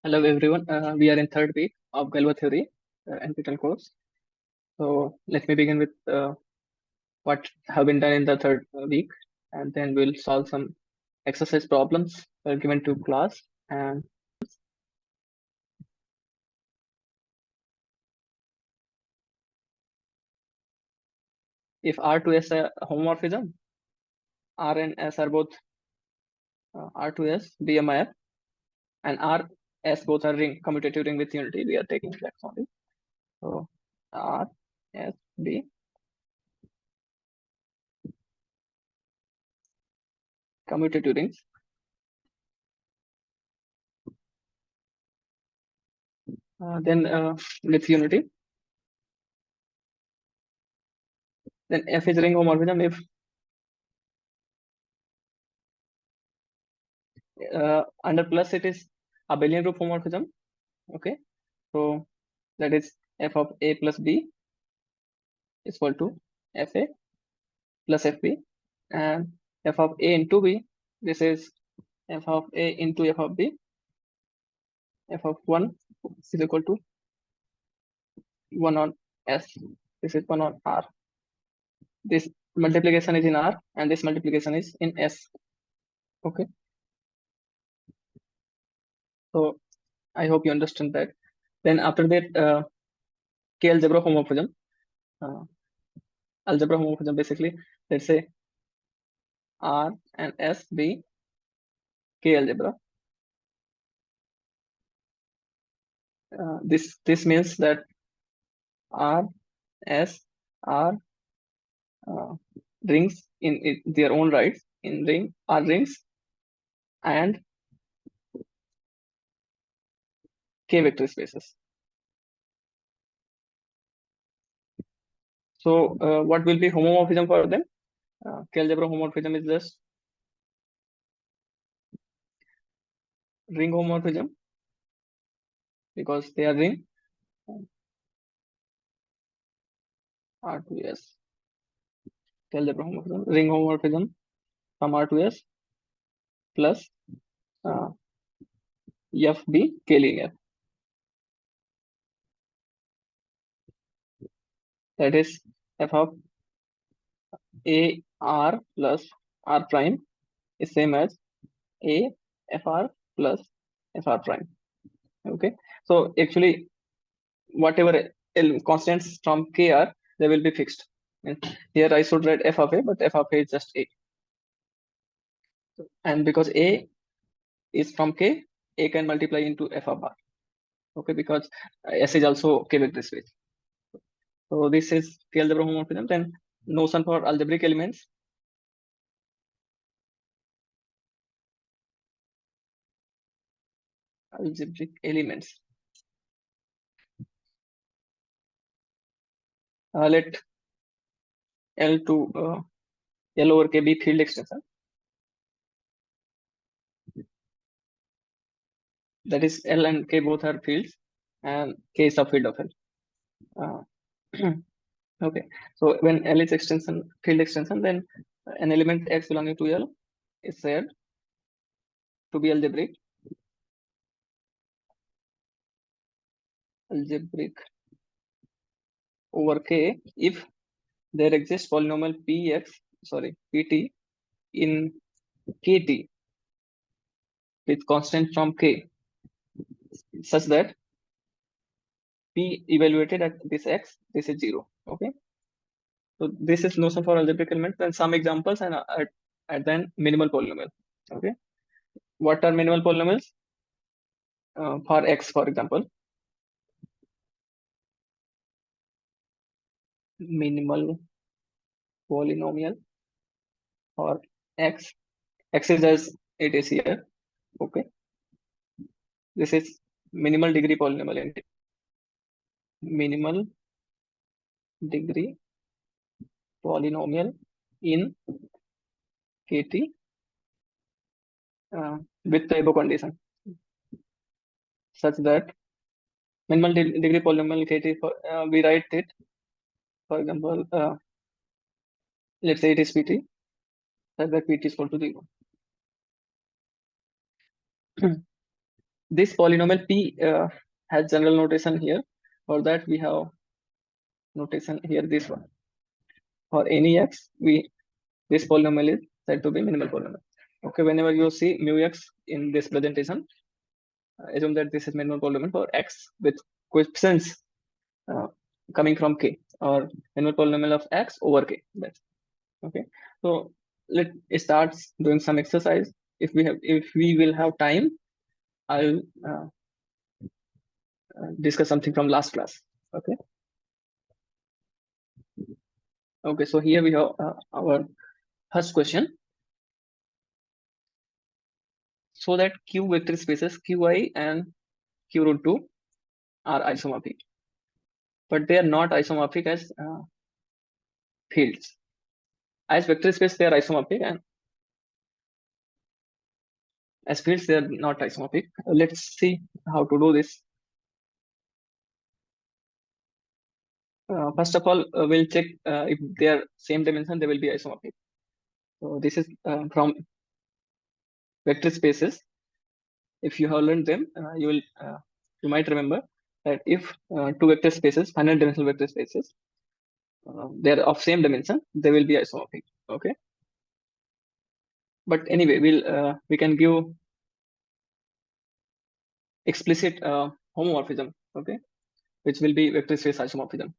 Hello everyone. We are in third week of Galois theory NPTEL course. So let me begin with what have been done in the third week, and then we'll solve some exercise problems given to class. And if R to S a homomorphism, R and S are both R to S BMIF, and R S both are ring commutative ring with unity. We are taking that only. So R S B commutative rings. Then with unity. Then F is ring homomorphism if under plus it is abelian group homomorphism. Okay, so that is f of a plus b is equal to fa plus fb, and f of a into b, this is f of a into f of b. F of 1 is equal to 1 on s, this is 1 on r. This multiplication is in r and this multiplication is in s. Okay, so I hope you understand that. Then after that, k algebra homomorphism. uh, Algebra homomorphism, basically, let's say R and S be K algebra. This means that R, S are uh, rings in their own rights. In ring are rings and K vector spaces. So what will be homomorphism for them? K algebra homomorphism is just ring homomorphism because they are ring. R to S. K algebra homomorphism, ring homomorphism from R to S plus uh, FB K linear. That is f of a r plus r prime is same as a fr plus fr prime. Okay, so actually whatever constants from k are, they will be fixed. And here I should write f of a, but f of a is just a. And because a is from k, a can multiply into f of r. Okay, because s is also k vector space. So this is K algebra homomorphism. Then notion for algebraic elements. Algebraic elements. Let L to L over K be field extension. That is L and K both are fields, and K is subfield of L. Okay, so when L is extension, field extension, then an element X belonging to L is said to be algebraic over K if there exists polynomial Pt in Kt with constant from K such that P evaluated at this X, this is 0. Okay, so this is notion for algebraic elements. Then some examples and then minimal polynomial. Okay, what are minimal polynomials? For X, for example, minimal polynomial for X. X is as it is here. Okay, this is minimal degree polynomial in minimal degree polynomial in Kt with the above condition, such that minimal degree polynomial Kt for we write it, for example, let's say it is Pt, such that Pt is equal to 0. This polynomial P has general notation here. For that we have notation here, this one. For any x, this polynomial is said to be minimal polynomial. Okay, whenever you see mu x in this presentation, assume that this is minimal polynomial for x with coefficients uh, coming from k, or minimal polynomial of x over k. That's okay. So let start doing some exercise. If we will have time, I'll discuss something from last class. Okay. Okay. So here we have our first question. So that Q vector spaces Qi and Q root 2 are isomorphic, but they are not isomorphic as fields. As vector space, they are isomorphic, and as fields, they are not isomorphic. Let's see how to do this. First of all, we'll check if they are same dimension, they will be isomorphic. So this is from vector spaces. If you have learned them, you might remember that if two vector spaces, finite dimensional vector spaces, they're of same dimension, they will be isomorphic. Okay. But anyway, we can give explicit homomorphism. Okay, which will be vector space isomorphism.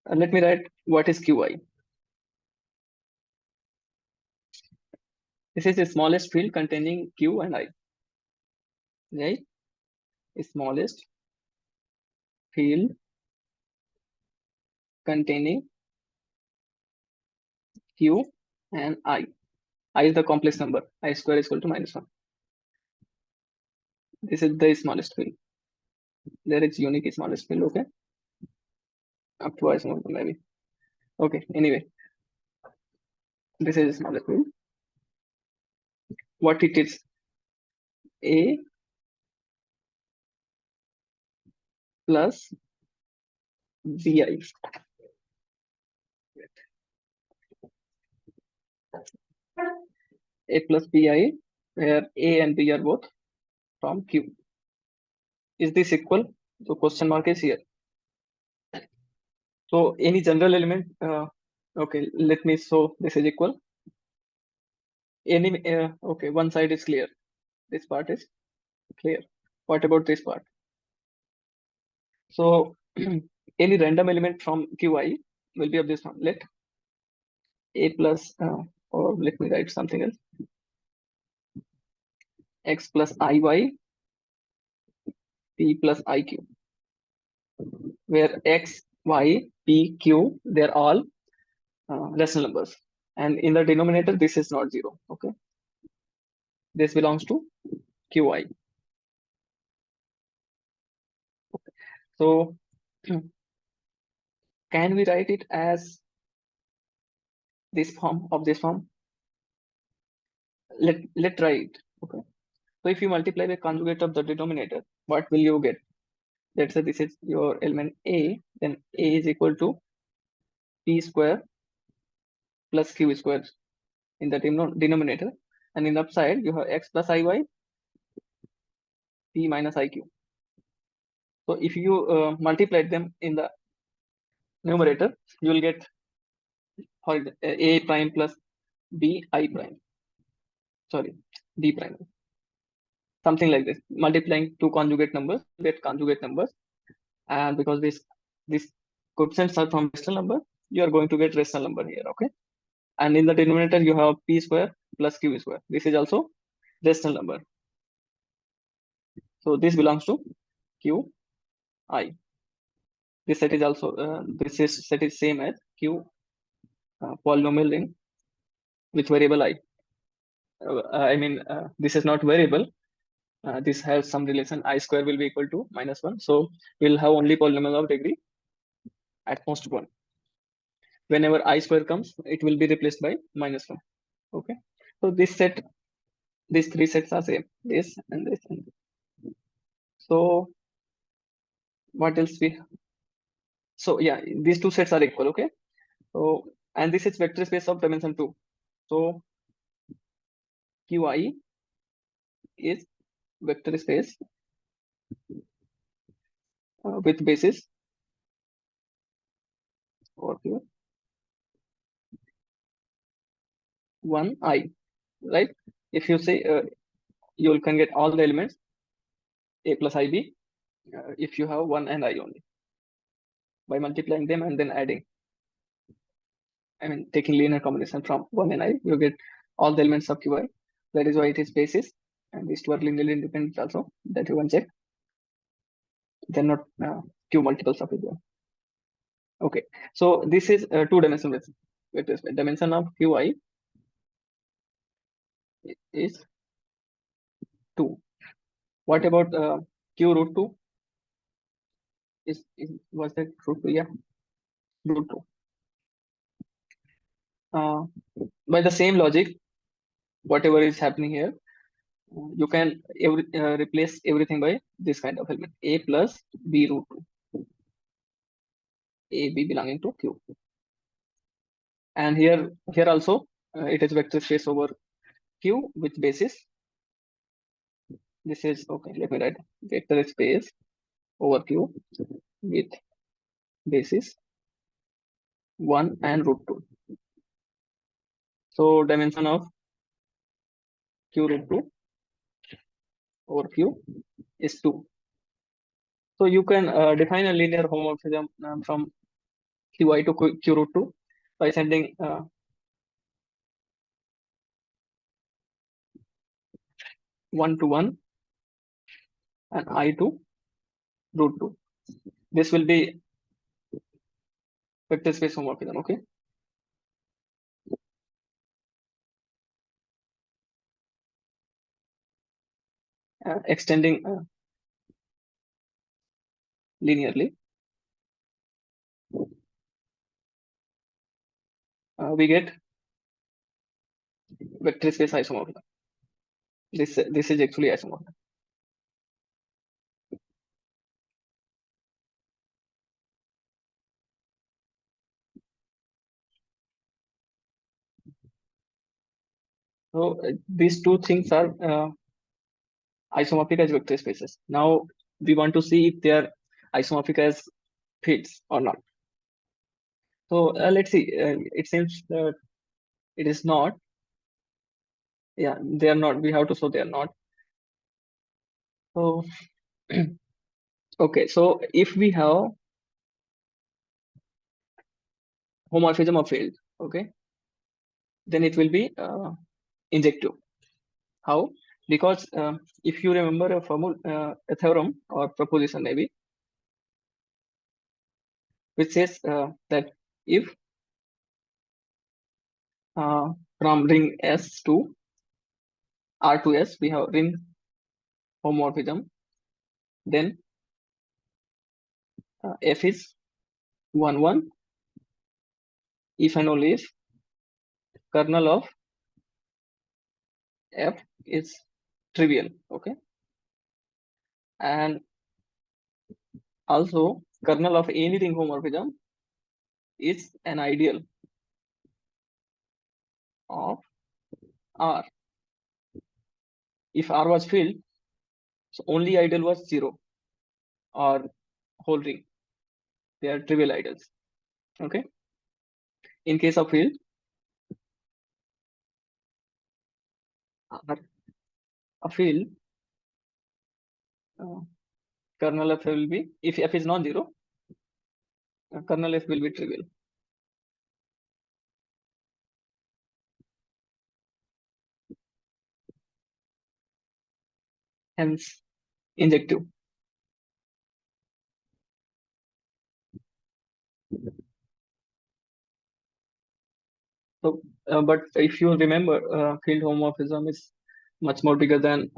Let me write what is Qi. This is the smallest field containing Q and I. Right? Smallest field containing Q and I. I is the complex number. I square is equal to -1. This is the smallest field. There is unique smallest field. Okay. Up to I small maybe. Okay. Anyway, this is the smallest field. What it is? A plus Bi. A plus Bi, where A and B are both from Q. Is this equal? So question mark is here. So any general element, okay, let me show this is equal. Okay, one side is clear. This part is clear. What about this part? So any random element from Qi will be of this form. Let A plus, or let me write something else. X plus Iy, P plus Iq, where X, Y, P, Q, they're all rational numbers. And in the denominator, this is not zero. Okay. This belongs to Qi. So can we write it as this form of this form? Let try it. Okay. So if you multiply the conjugate of the denominator, what will you get? Let's say this is your element A, then A is equal to P square plus Q square in the denominator. And in the upside, you have X plus Iy, P minus Iq. So if you multiply them in the numerator, you will get A prime plus B I prime. Sorry, D prime. Something like this. Multiplying two conjugate numbers, get conjugate numbers. And because this coefficients are from rational number, you are going to get rational number here. Okay. And in the denominator, you have P square plus Q square. This is also rational number. So this belongs to Q I. This set is also this is set is same as Q polynomial ring with variable I. I mean, this is not variable. This has some relation. I square will be equal to -1. So we'll have only polynomial of degree at most 1. Whenever I square comes, it will be replaced by -1. Okay. So this set, these three sets are same. This and this and this. So what else we? So yeah, these two sets are equal. Okay. So and this is vector space of dimension 2. So Qi is vector space with basis over Q 1 I, right? If you say you can get all the elements A plus IB if you have 1 and I only by multiplying them and then adding. I mean, taking linear combination from 1 and I, you get all the elements of Qi. That is why it is basis. And these two are linearly independent also, that you can check. They're not Q multiples of each other. Okay, so this is two-dimensional vector space. Dimension of Qi is 2. What about Q root 2? Was that root 2? Yeah, root 2. By the same logic, whatever is happening here, you can replace everything by this kind of element, A plus B root 2. A, B belonging to Q. And here also, it is vector space over Q with basis. This is, okay, let me write vector space over Q with basis 1 and root 2. So dimension of Q root 2 over Q is 2. So you can define a linear homomorphism from Qi to Q root 2 by sending 1 to 1 and I to root 2. This will be vector space homomorphism, okay? Extending linearly, we get vector space isomorphism. This is actually isomorphism. So these two things are isomorphic as vector spaces. Now we want to see if they are isomorphic as fields or not. So let's see. It seems that it is not. Yeah, they are not. We have to show they are not. So okay. So if we have homomorphism of field, okay, then it will be injective. How? Because if you remember a formula, a theorem or proposition maybe, which says that if from ring S to R to S we have ring homomorphism, then F is 1 1 if and only if kernel of F is trivial, okay, and also kernel of any ring homomorphism is an ideal of R. If R was field, so only ideal was 0 or whole ring. They are trivial ideals, okay. In case of field, R, a field, kernel F will be, if F is non-zero, kernel F will be trivial. Hence, injective. So, but if you remember, field homomorphism is much more bigger than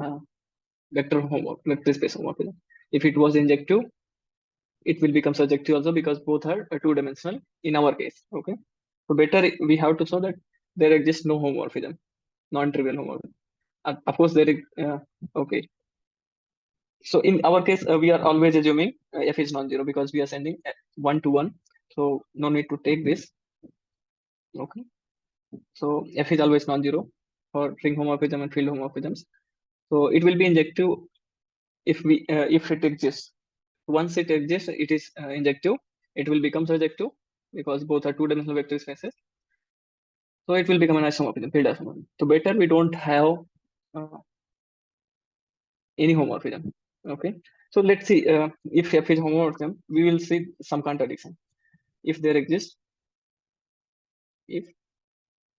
vector space homomorphism. If it was injective, it will become surjective also because both are two-dimensional in our case. Okay, so better we have to show that there exists no homomorphism, non-trivial homomorphism. Of course, there is. Okay, so in our case, we are always assuming f is non-zero because we are sending 1 to 1. So no need to take this. Okay, so f is always non-zero for ring homomorphism and field homomorphisms. So it will be injective if it exists. Once it exists, it is injective. It will become surjective because both are two-dimensional vector spaces. So it will become an isomorphism, field isomorphism. So better we don't have uh, any homomorphism. Okay. So let's see if F is homomorphism, we will see some contradiction. If there exists, if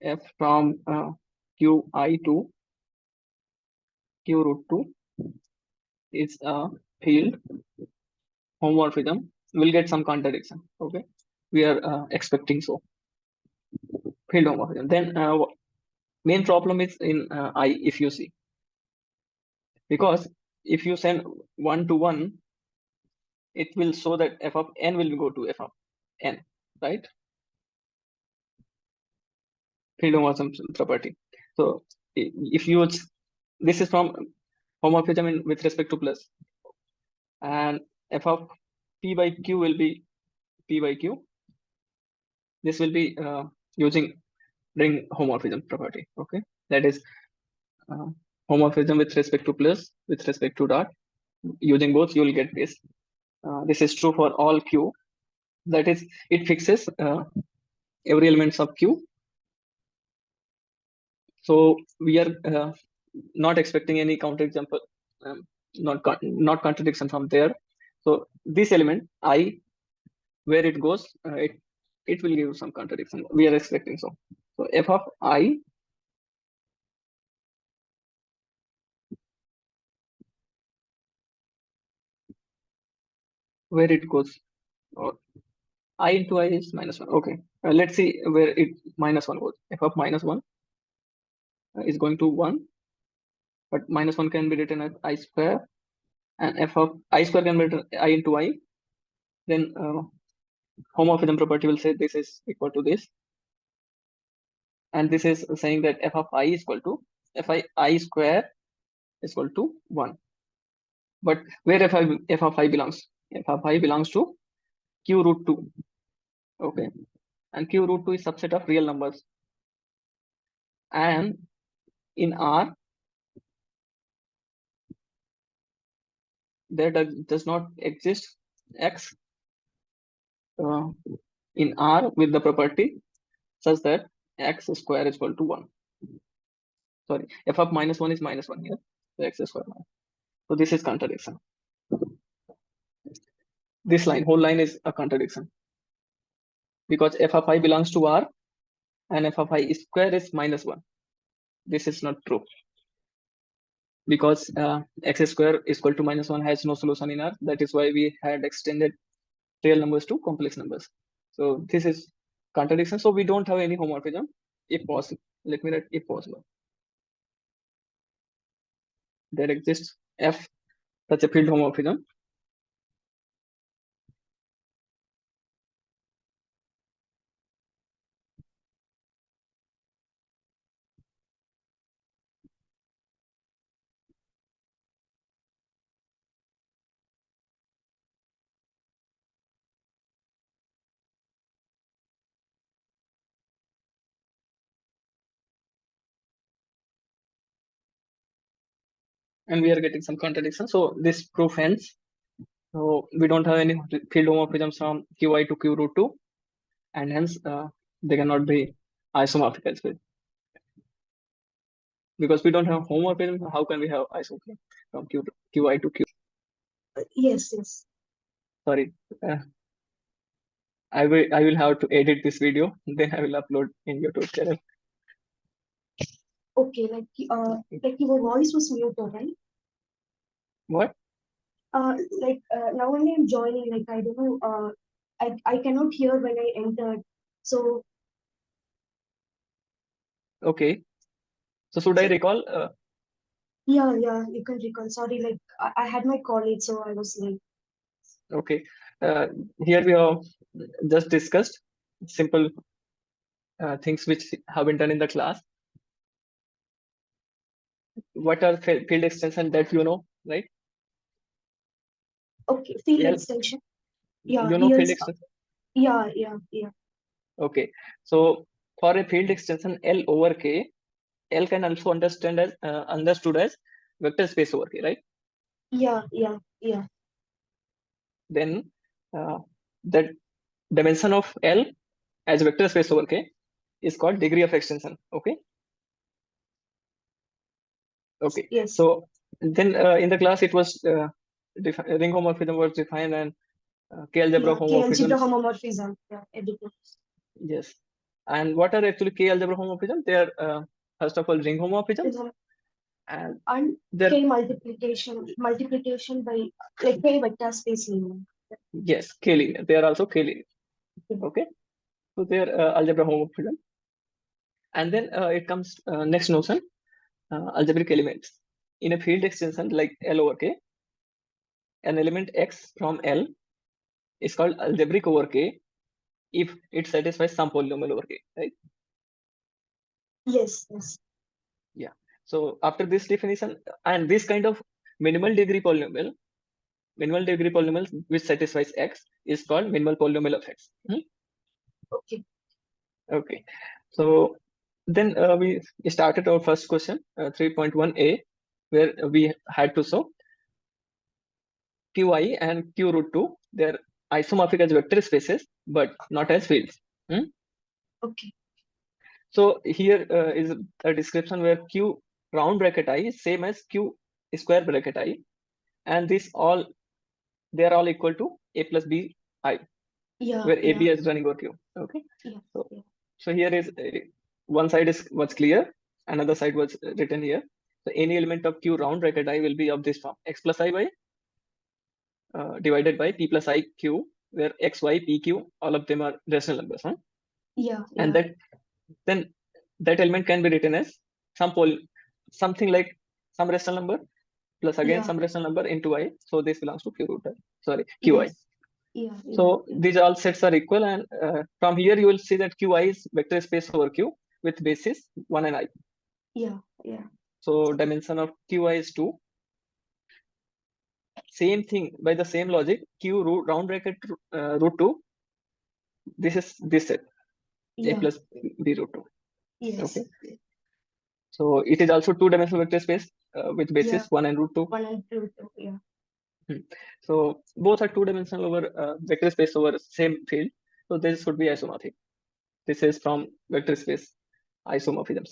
F from Qi to Q root 2 is a field homomorphism, we'll get some contradiction. Okay. We are expecting so field homomorphism. Then main problem is in I, if you see, because if you send 1 to 1, it will show that f of n will go to f of n, right? Field homomorphism property. So if you this is from homomorphism with respect to plus, and f of p by q will be p by q. This will be using ring homomorphism property. Okay, that is uh, homomorphism with respect to plus, with respect to dot. Using both, you will get this. This is true for all q. That is, it fixes every elements of q. So we are not expecting any counterexample, not contradiction from there. So this element I, where it goes, it will give some contradiction. We are expecting so. So f of I where it goes, or I into I is -1. Okay, let's see where it -1 goes. F of -1 is going to 1, but -1 can be written as I square, and f of I square can be written I into I. Then homomorphism property will say this is equal to this, and this is saying that f of I is equal to I square is equal to 1. But where f of I belongs? F of I belongs to q root 2. Okay, and q root 2 is subset of real numbers, and in R there does not exist x uh, in R with the property such that x square is equal to 1. Sorry, f of -1 is -1 here, so x square minus. So this is contradiction. This line, whole line is a contradiction because f of I belongs to R and f of I square is -1. This is not true because x square is equal to -1 has no solution in R. That is why we had extended real numbers to complex numbers. So this is contradiction. So we don't have any homomorphism if possible. Let me write if possible. There exists f such a field homomorphism. And we are getting some contradiction. So this proof ends. So we don't have any field homomorphisms from Qi to Q root 2, and hence they cannot be isomorphic as well. Because we don't have homomorphism, how can we have isomorphism from Qi to Q? Yes, yes. Sorry, uh, I will have to edit this video, then I will upload in YouTube channel. Okay, like your voice was muted, right? What? Now only I'm joining. Like I don't know. I cannot hear when I entered. So Okay. So should I so recall? yeah, you can recall. Sorry, like I had my college, so I was like, Okay. Uh, Here we have just discussed simple things which have been done in the class. What are field extension that you know, right? okay, field L, extension. Yeah, you know field here's extension. yeah. Okay. So for a field extension L over K, L can also understood as vector space over K, right? Yeah, yeah, yeah. Then that dimension of L as vector space over K is called degree of extension. Okay. Okay. Yes. So then in the class it was ring homomorphism was defined, and K algebra Yeah, K algebra homomorphisms. homomorphism. Yeah, everything. Yes. And what are actually K algebra homomorphism? They are first of all ring homomorphisms, and And they're K multiplication by like K vector space linear. yes K linear. They are also K linear. Okay. So they are algebra homomorphism. And then it comes next notion, algebraic elements. In a field extension like L over K, an element X from L is called algebraic over K if it satisfies some polynomial over K, right? Yes, yes. Yeah. So after this definition, and this kind of minimal degree polynomial which satisfies X is called minimal polynomial of X. Okay. Okay. So then we started our first question, 3.1a, where we had to show Qi and Q root 2, they're isomorphic as vector spaces, but not as fields. Okay. So here is a description where Q round bracket I is same as Q square bracket I, and this all they are all equal to A plus B I, Yeah, where yeah, AB is running over Q. Okay. yeah, So yeah. so here is one side is was clear, another side was written here. So any element of Q round bracket I will be of this form: x plus I by divided by p plus I q, where x, y, p, q, all of them are rational numbers. Yeah, And yeah, then that element can be written as something like some rational number plus again yeah. some rational number into I. So this belongs to q root I. Sorry, qi. Yes. Yeah, yeah, So yeah. these all sets are equal, and from here you will see that qi is vector space over q with basis 1 and I. Yeah, yeah. So dimension of qi is 2. Same thing by the same logic, q root round bracket root 2. This is this set a Yeah. plus b root 2. Yes. Okay. So it is also two-dimensional vector space with Yeah. basis 1 and root 2. 1 and 2. Yeah. So both are two-dimensional over vector space over same field. So this should be isomorphic. This is from vector space isomorphisms.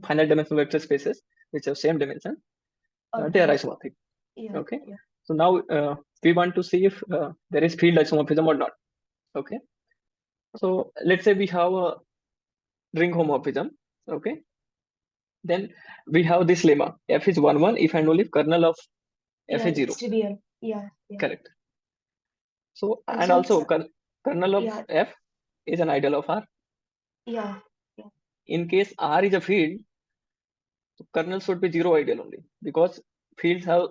Finite dimensional vector spaces which have same dimension, they are isomorphic. Yeah, Okay. yeah. So now we want to see if there is field isomorphism or not. Okay. So let's say we have a ring homomorphism. Okay. Then we have this lemma: f is 1 1 if and only if kernel of f Yeah, is 0. it's trivial. Yeah, yeah. Correct. So And and so also it's kernel of yeah, f is an ideal of R. yeah, yeah. In case R is a field, so kernel should be zero ideal only, because fields have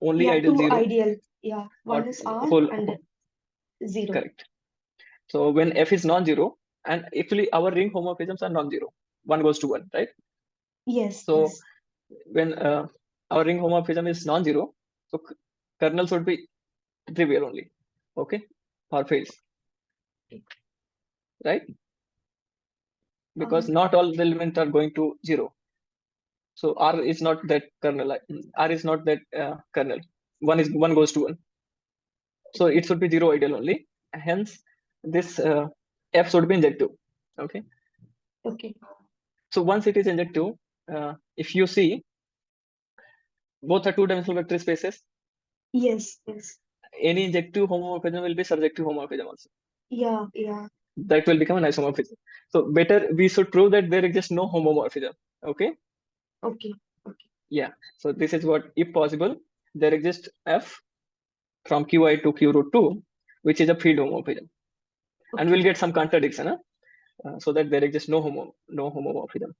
only Yeah, ideal two zero ideal. Yeah. or One is R whole. and 0. Correct. So when f is non-zero, and actually our ring homomorphisms are non-zero, one goes to one, right? Yes, So yes. when our ring homomorphism is non-zero, so kernel should be trivial only, okay, for fields, right? Because Um, not all the elements are going to zero. So R is not that kernel. R is not that kernel. One goes to one. So okay, it should be zero ideal only. Hence, this F should be injective. Okay. okay. So once it is injective, if you see, both are two-dimensional vector spaces. Yes, yes. Any injective homomorphism will be surjective homomorphism also. Yeah, yeah. That will become an isomorphism. So better we should prove that there exists no homomorphism. Okay. Okay, okay, Yeah. So this is what, if possible, there exists F from Qi to Q root 2, which is a field homomorphism. And we'll okay. get some contradiction, so that there exists no homomorphism.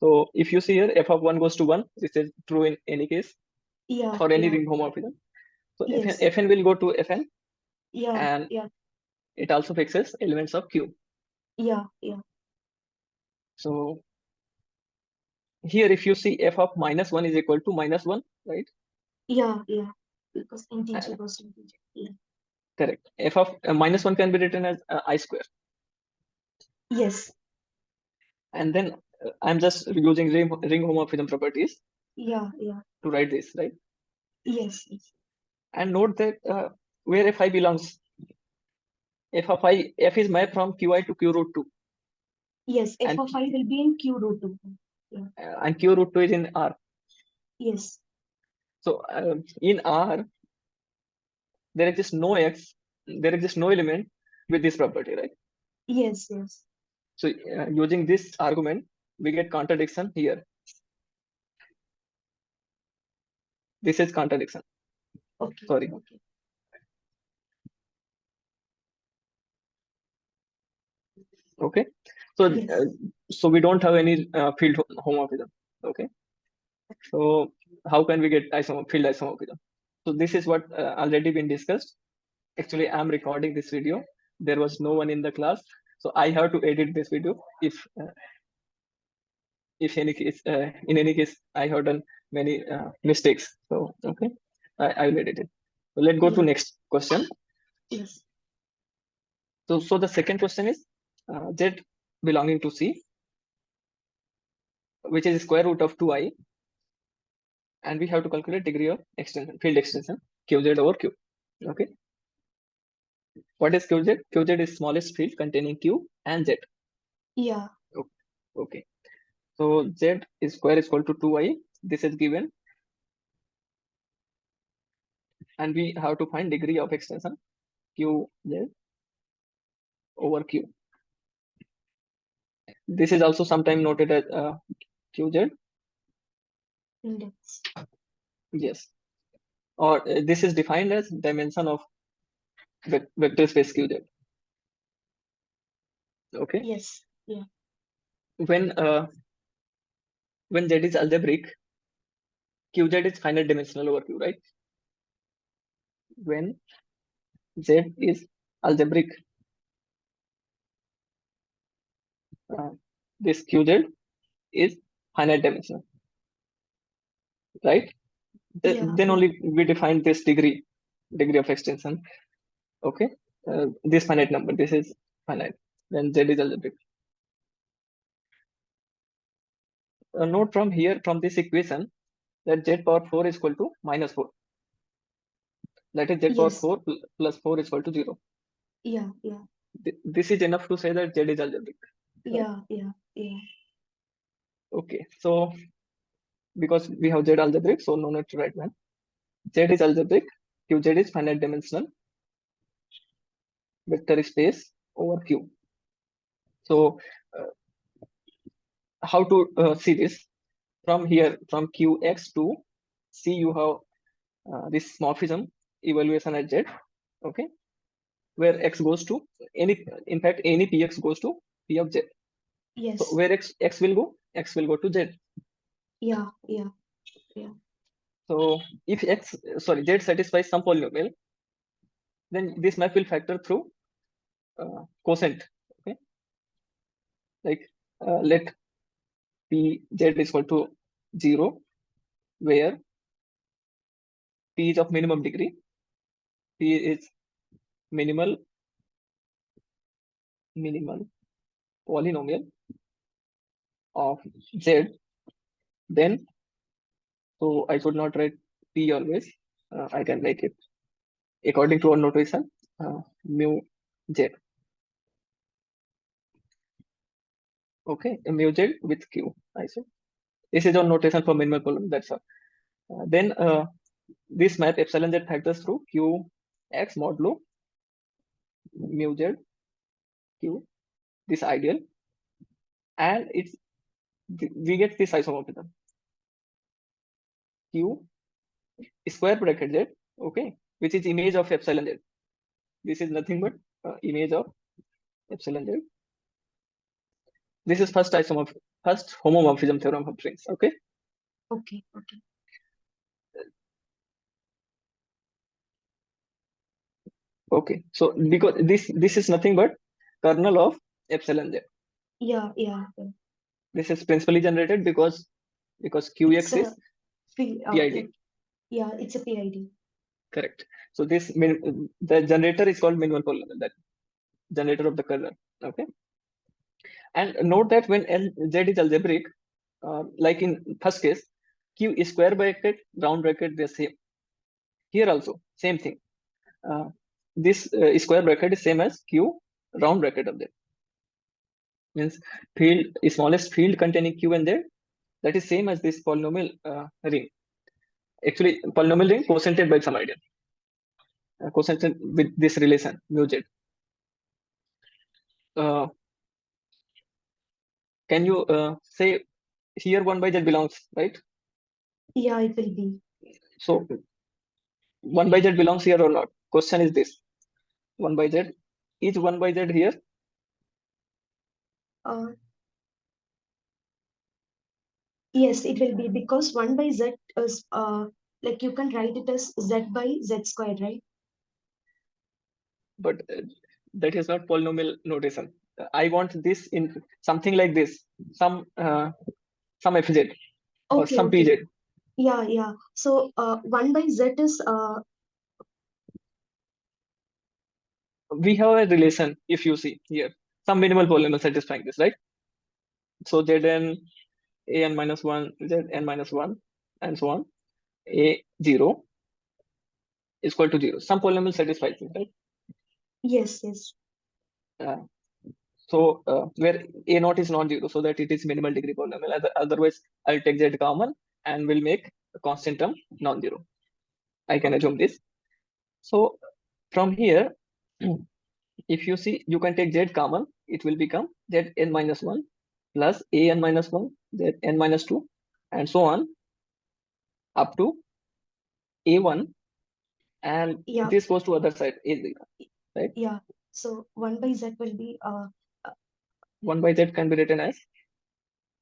So if you see here, f of 1 goes to 1, this is true in any case Yeah, for any yeah. ring homomorphism. So Yes. fn will go to fn, Yeah, and yeah, it also fixes elements of Q. yeah, yeah. So here, if you see f of minus 1 is equal to minus 1, right? Yeah, yeah. Because integer And goes to integer. Yeah. correct. F of minus 1 can be written as I square. Yes. And then I'm just using ring homomorphism properties. Yeah, yeah. to write this, right? Yes, yes. And note that where fi belongs, f of I, f is mapped from qi to q root 2, Yes, f and of I will be in Q root 2. Yeah. q root 2 is in R. Yes. So in R, there exists no x, there exists no element with this property, right? Yes, yes. So using this argument, we get contradiction here. This is contradiction. Okay, Sorry. okay. Okay. So Yes. so we don't have any field homomorphism. Okay. So how can we get field isomorphism? So this is what already been discussed. Actually, I'm recording this video. There was no one in the class, so I have to edit this video. If any case, in any case, I have done many mistakes. So okay, I will edit it. So let's go to Yeah. next question. Yes. So the second question is z belonging to C, which is square root of 2i, and we have to calculate degree of extension, field extension, qz over q. Okay. What is qz? Qz is smallest field containing q and z. Yeah. Okay. So z is square is equal to 2i. This is given, and we have to find degree of extension qz over q. This is also sometimes noted as qz. Index. Yes. Or this is defined as dimension of vector space qz. Okay. Yes. Yeah. When when z is algebraic, qz is finite dimensional over q, right? When z is algebraic, this qz is finite dimensional, right? Yeah. Then Yeah. only we define this degree of extension. Okay, this finite number, this is finite when z is algebraic. Note from here, from this equation, that z power 4 is equal to minus 4. That is z power Yes. 4 plus 4 is equal to 0. Yeah. Yeah. This is enough to say that z is algebraic, right? Yeah. Yeah. Yeah. Okay, so because we have z algebraic, so no need to write that. Z is algebraic, qz is finite dimensional vector space over q. So uh, how to see this? From here, from qx to c, you have this morphism evaluation at z, okay, where x goes to any, in fact, any px goes to p of z. So Yes. where x will go? X will go to z. Yeah. Yeah. Yeah. So if z satisfies some polynomial, then this map will factor through quotient. Okay, like let p z is equal to 0, where p is of minimum degree, p is minimal polynomial of z, then so I should not write p always. I can write it according to our notation, mu z. Okay, mu z with q. I say this is our notation for minimal polynomial. That's all. Then this map epsilon z factors through q x modulo mu z q, this ideal, and it's we get this isomorphism q square bracket z, okay, which is image of epsilon z. This is nothing but image of epsilon z. This is first homomorphism theorem of rings. Okay. Okay. Okay. Okay. So because this is nothing but kernel of epsilon z. Yeah. Yeah. Yeah. This is principally generated because It's qx a is PID. like, yeah, it's a PID. Correct. So the generator is called minimal polynomial, that generator of the kernel. Okay. And note that when z is algebraic, like in first case, q square bracket, round bracket, the same. Here also same thing. This square bracket is same as q round bracket of that. Means field, smallest field containing q and z, that is same as this polynomial ring. Actually, polynomial ring cosented by some idea, cosented with this relation mu z. Uh, can you say here 1 by z belongs, right? Yeah, it will be. So 1 by z belongs here or not? Question is this: 1 by z, is 1 by z here? Uh, yes, it will be, because 1 by z is like you can write it as z by z square, right? But that is not polynomial notation. I want this in something like this, some fz or Okay, some okay. pz. Yeah, yeah. So 1 by z is We have a relation, if you see here, some minimal polynomial satisfying this, right? So zn an minus 1, zn minus 1, and so on, a0 is equal to 0. Some polynomial satisfies this, right? yes, yes. Uh, so where a naught is non-zero, so that it is minimal degree polynomial. Otherwise, I'll take z common and will make a constant term non-zero. I can Okay. assume this. So from here, if you see, you can take z common, it will become zn minus 1 plus an minus 1, zn minus 2, and so on up to a1, and Yeah, this goes to other side, a0, right? yeah. So 1 by z will be 1 by z can be written as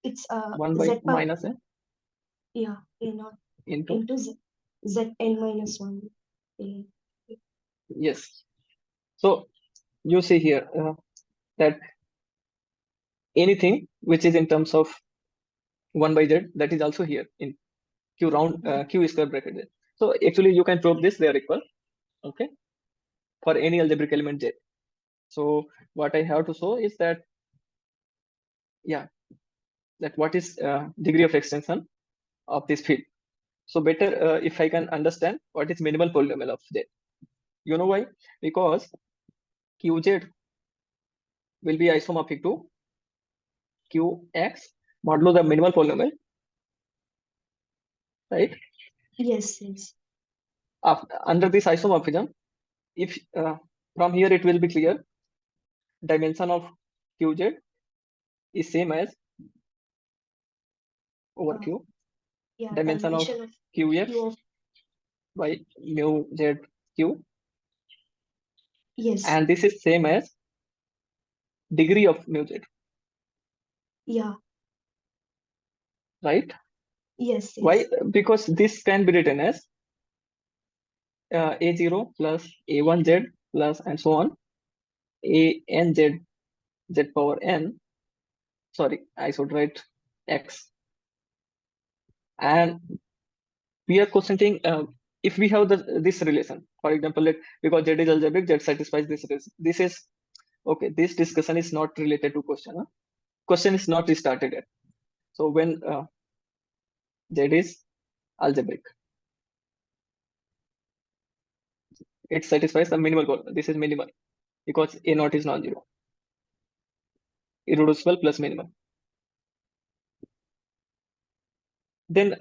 it's 1 by z power, minus n yeah, a naught into, into z n minus 1. A, yes. So you see here that anything which is in terms of 1 by z, that is also here in q round, yeah. q square bracket z. So actually you can prove this, they are equal, okay, for any algebraic element z. So what I have to show is that, yeah, that what is degree of extension of this field. So better if I can understand what is minimal polynomial of z. You know why? Because qz will be isomorphic to qx modulo the minimal polynomial, right? Yes, yes. Under this isomorphism, if from here it will be clear, dimension of qz is same as over Uh, q, yeah, dimension of dimension of qx q of, by mu z q, yes, and this is same as degree of mu z, yeah, right? yes, Why? yes. Because this can be written as a0 plus a1z plus and so on, a n z, z power n. Sorry, I should write x. And we are questioning if we have this relation. For example, because z is algebraic, z satisfies this relation. This is okay. This discussion is not related to question. Huh? Question is not started yet. So when z is algebraic, it satisfies the minimal goal. This is minimal because a naught is non-zero. Irreducible plus minimal. Then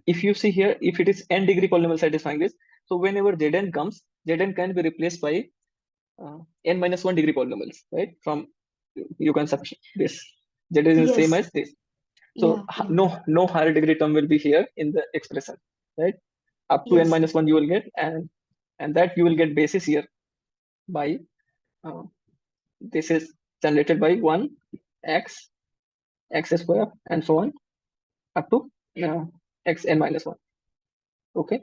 if you see here, if it is n degree polynomial satisfying this, so whenever zn comes, zn can be replaced by n minus 1 degree polynomials, right? From you can substitute this. Z is the same Yes, as this. So yeah, yeah. no higher degree term will be here in the expression, right? Up to n Yes, minus 1 you will get, and that you will get basis here by uh, this is generated by 1 x x square and so on up to x n minus 1. Okay,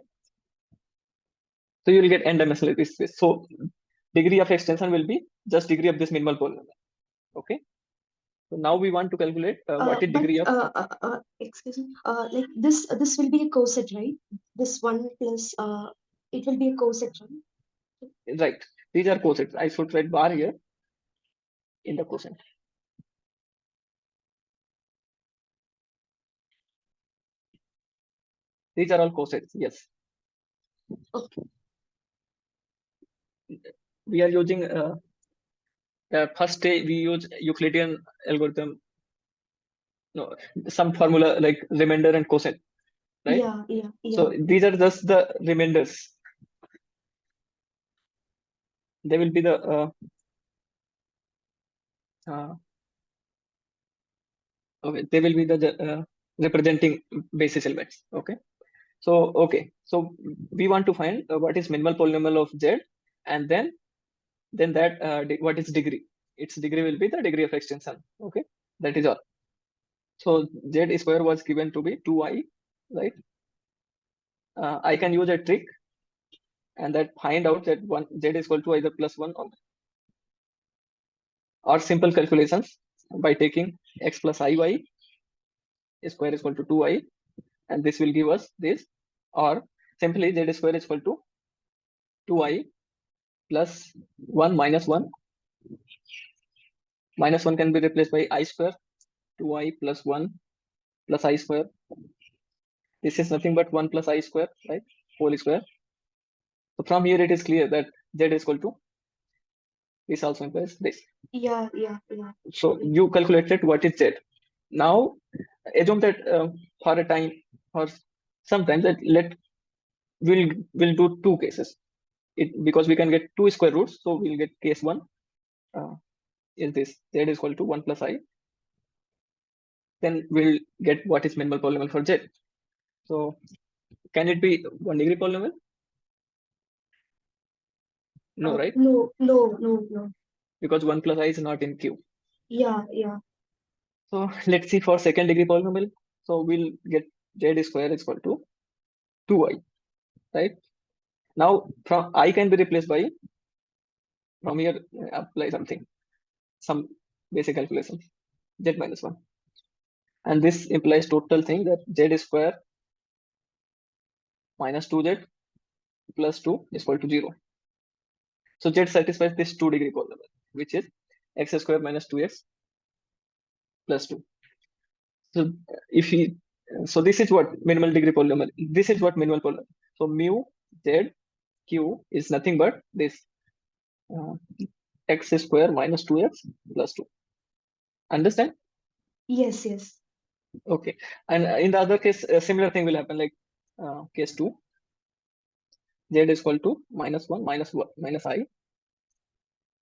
so you will get n dimensional this space. So degree of extension will be just degree of this minimal polynomial. Okay, so now we want to calculate what is but degree of, excuse me, like this will be a coset, right? This one plus it will be a coset, right? right? These are cosets. I should write bar here in the quotient. These are all cosets. Yes. Okay. We are using first day we use Euclidean algorithm. No, some formula like remainder and cosine, right? Yeah, yeah, So yeah. these are just the remainders. They will be the uh, okay. They will be the representing basis elements. Okay. So okay. So we want to find what is minimal polynomial of Z, and then that what is degree. Its degree will be the degree of extension. Okay. That is all. So Z square was given to be 2i, right? I can use a trick and that find out that one Z is equal to either plus one or simple calculations by taking x plus iy square is equal to 2i, and this will give us this, or simply Z square is equal to 2i plus 1 minus 1. Minus 1 can be replaced by I square, 2i plus 1 plus I square. This is nothing but 1 plus I square, right? Whole square. So from here it is clear that Z is equal to this also implies this. Yeah, yeah, yeah. So you calculated what is Z. Now assume that for a time or sometimes that we'll do two cases. Because we can get two square roots, so we'll get case one is this Z is equal to 1 plus I. Then we'll get what is minimal polynomial for Z. So can it be 1 degree polynomial? No, right? No, no, no, no. Because 1 plus I is not in Q. Yeah, yeah. So let's see for second degree polynomial. So we'll get Z square is equal to 2i, right? Now from I can be replaced by, from here apply something, some basic calculations, Z minus 1. And this implies total thing that Z square minus 2Z plus 2 is equal to 0. So Z satisfies this 2 degree polynomial, which is x square minus 2x plus 2. So if we, so this is what minimal degree polynomial. This is what minimal polynomial. So mu Z Q is nothing but this uh, x square minus 2x plus 2. Understand? Yes, yes. Okay. And in the other case, a similar thing will happen, like case 2. Z is equal to minus 1 minus I,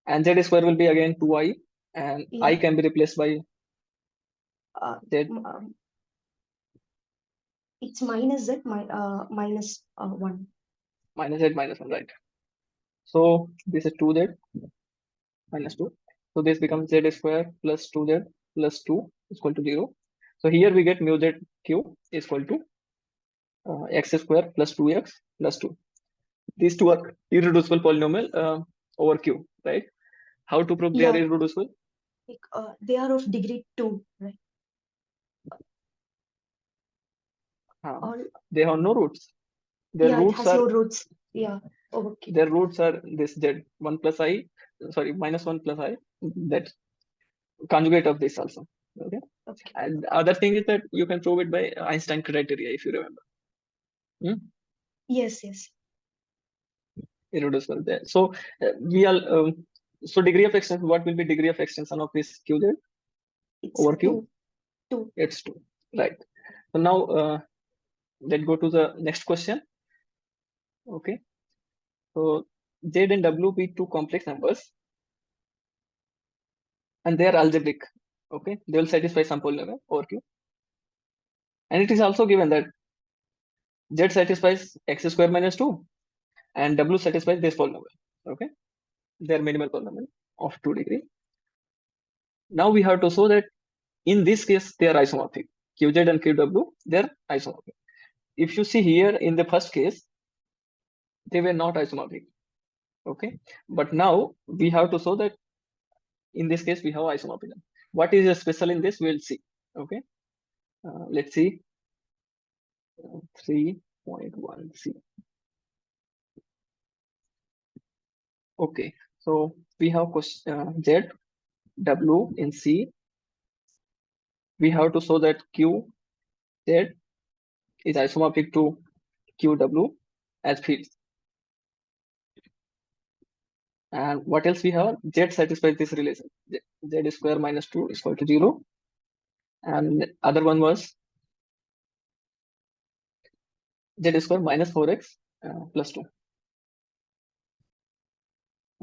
and Z square will be again 2i, and I Yeah. can be replaced by Uh, Z m- um, it's minus z minus 1. minus Z minus 1, right? So this is 2Z minus 2. So this becomes Z square plus 2Z plus 2 is equal to 0. So here we get mu Z Q is equal to x square plus 2x plus 2. These two are irreducible polynomial over Q, right? How to prove they are Yeah, irreducible? like they are of degree 2, right? Uh, All, they have no roots. Their yeah, it roots has are no roots. Yeah. Okay. their roots are this Z 1 plus I, sorry, minus 1 plus I, that conjugate of this also. Okay. Okay. And the other thing is that you can prove it by Einstein criteria, if you remember. Hmm? Yes, yes. Irreducible there. So we are so degree of extension. What will be degree of extension of this QZ It's over Q? 2, 2. It's 2, right? So now let's go to the next question. Okay. So Z and W be two complex numbers, and they are algebraic. Okay, they will satisfy some polynomial over Q. And it is also given that Z satisfies x square minus 2 and W satisfies this polynomial. Okay, they are minimal polynomial of 2 degree. Now we have to show that in this case they are isomorphic. QZ and QW, they are isomorphic. If you see here in the first case, they were not isomorphic. Okay, but now we have to show that in this case we have isomorphism. What is special in this? We'll see. Okay, let's see 3.1c. Okay, so we have Z, W in C. We have to show that Q, Z is isomorphic to QW as fields. And what else we have? Z satisfies this relation. Z square minus 2 is equal to 0. And other one was Z square minus 4x plus 2.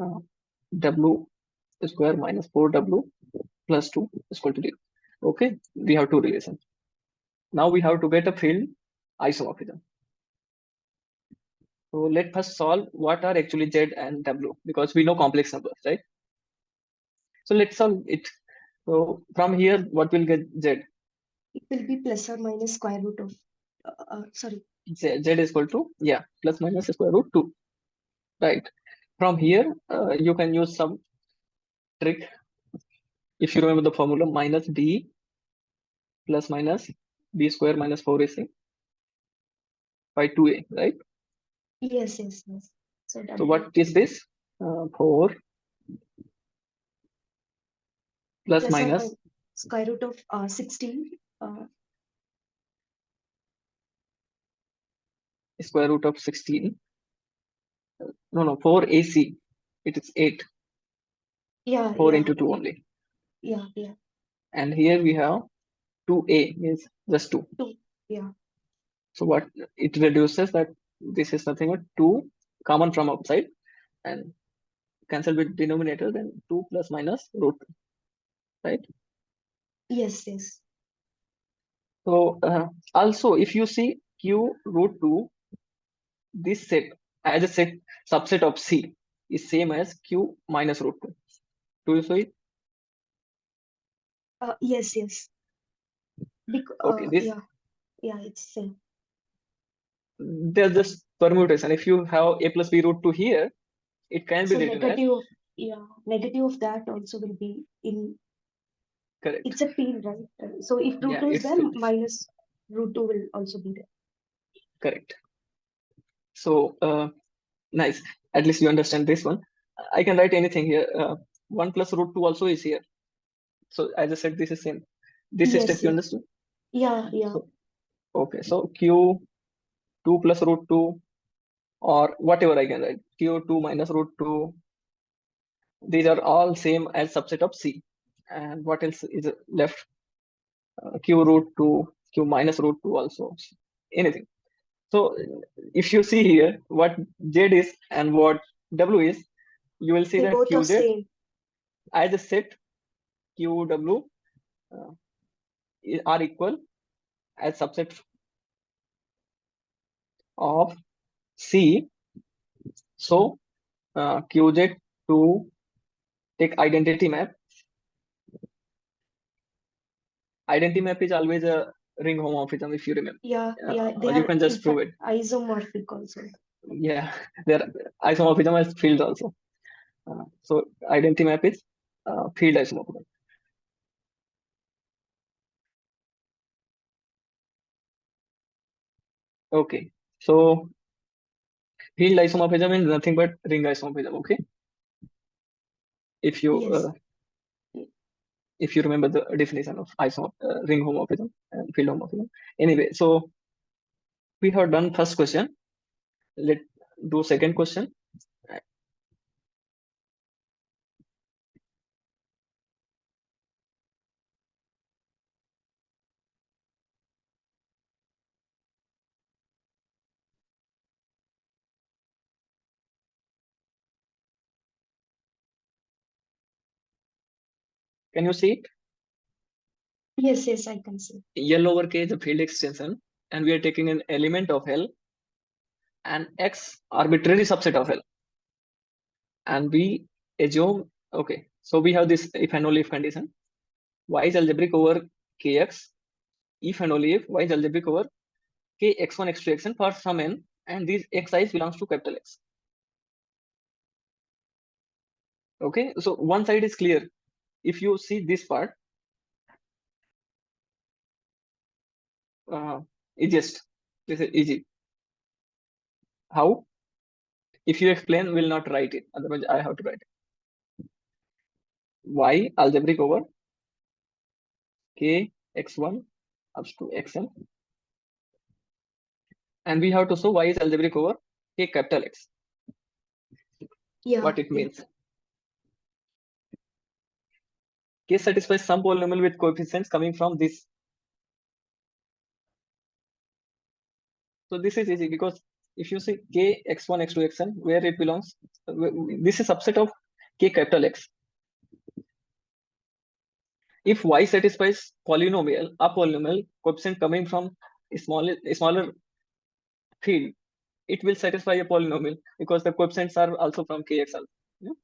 Uh, W square minus 4W plus 2 is equal to 0. Okay, we have two relations. Now we have to get a field isomorphism. So let first solve what are actually Z and W, because we know complex numbers, right? So let's solve it. So from here, what will get Z? It will be plus or minus square root of, sorry, Z is equal to, yeah, plus minus square root 2, right? From here, you can use some trick. If you remember the formula, minus B plus minus B square minus 4AC by 2A, right? yes, yes, yes. So So W what is this? 4 plus plus or minus minus square root of 16. square root of 16. No, 4AC. It is 8. Yeah, 4 yeah, into 2 only. yeah, yeah. And here we have 2A means just 2. 2. Yeah. So what it reduces that this is nothing but 2 common from outside and cancel with denominator, then 2 plus minus root 2, right? Yes, yes. So also if you see Q root 2, this set as a set subset of C is same as Q minus root 2. Do you see it? Yes, yes. Okay, this Yeah, yeah, it's same. there's just permutation. If you have A plus B root 2 here, it can be So written as negative of, yeah, negative of that also will be in, correct. it's a pin, right? So if root Yeah, 2 is it's there, minus root 2 will also be there. correct. So nice. At least you understand this one. I can write anything here. 1 plus root 2 also is here. So as I said, this is same. This step Yes, you yes. understood? Yeah, yeah. So okay, so Q 2 plus root 2 or whatever I can write. Q 2 minus root 2. These are all same as subset of C. And what else is left? Q root 2, Q minus root 2 also. Anything. So if you see here what Z is and what W is, you will see They that both are QZ same. as a set QW uh, are equal as subset of C. So QZ to take identity map. Identity map is always a ring homomorphism if you remember. Yeah, yeah. They You are can in just prove fact it. isomorphic also. Yeah, there isomorphism as fields also. So identity map is field isomorphism. Okay, so field isomorphism is nothing but ring isomorphism. Okay, if you Yes. if you remember the definition of ring homomorphism and field homomorphism. Anyway, so we have done first question. Let do second question. Can you see it? Yes, yes, I can see. L over K is a field extension, and we are taking an element of L and X arbitrary subset of L, and we assume okay. So we have this if and only if condition. Y is algebraic over Kx if and only if Y is algebraic over K x1 x2 xn for some n, and these xi's belongs to capital X. Okay, so one side is clear. If you see this part, easiest. This is easy. How? If you explain, we'll not write it. Otherwise, I have to write it. Y algebraic over K x1 up to xn and we have to show y is algebraic over k capital X. Yeah, What it yeah, means? K satisfies some polynomial with coefficients coming from this. So this is easy because if you see k x1 x2 xn, where it belongs, this is subset of k capital X. If y satisfies polynomial, a polynomial coefficient coming from smaller field, it will satisfy a polynomial because the coefficients are also from kx also.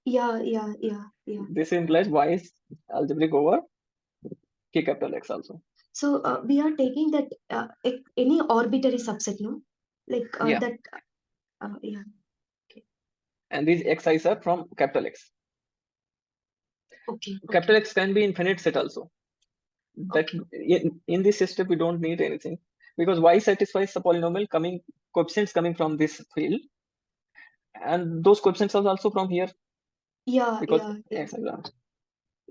yeah, yeah, yeah, yeah. This implies y is algebraic over k capital X also. So we are taking that any arbitrary subset, no? Like Yeah, that. Yeah. Okay. and these xi's are from capital X. Okay. Capital Okay. X can be infinite set also. That Okay. in this system we don't need anything because y satisfies the polynomial coming coefficients coming from this field, and those coefficients are also from here Yeah. because Yeah. Yeah. x exam.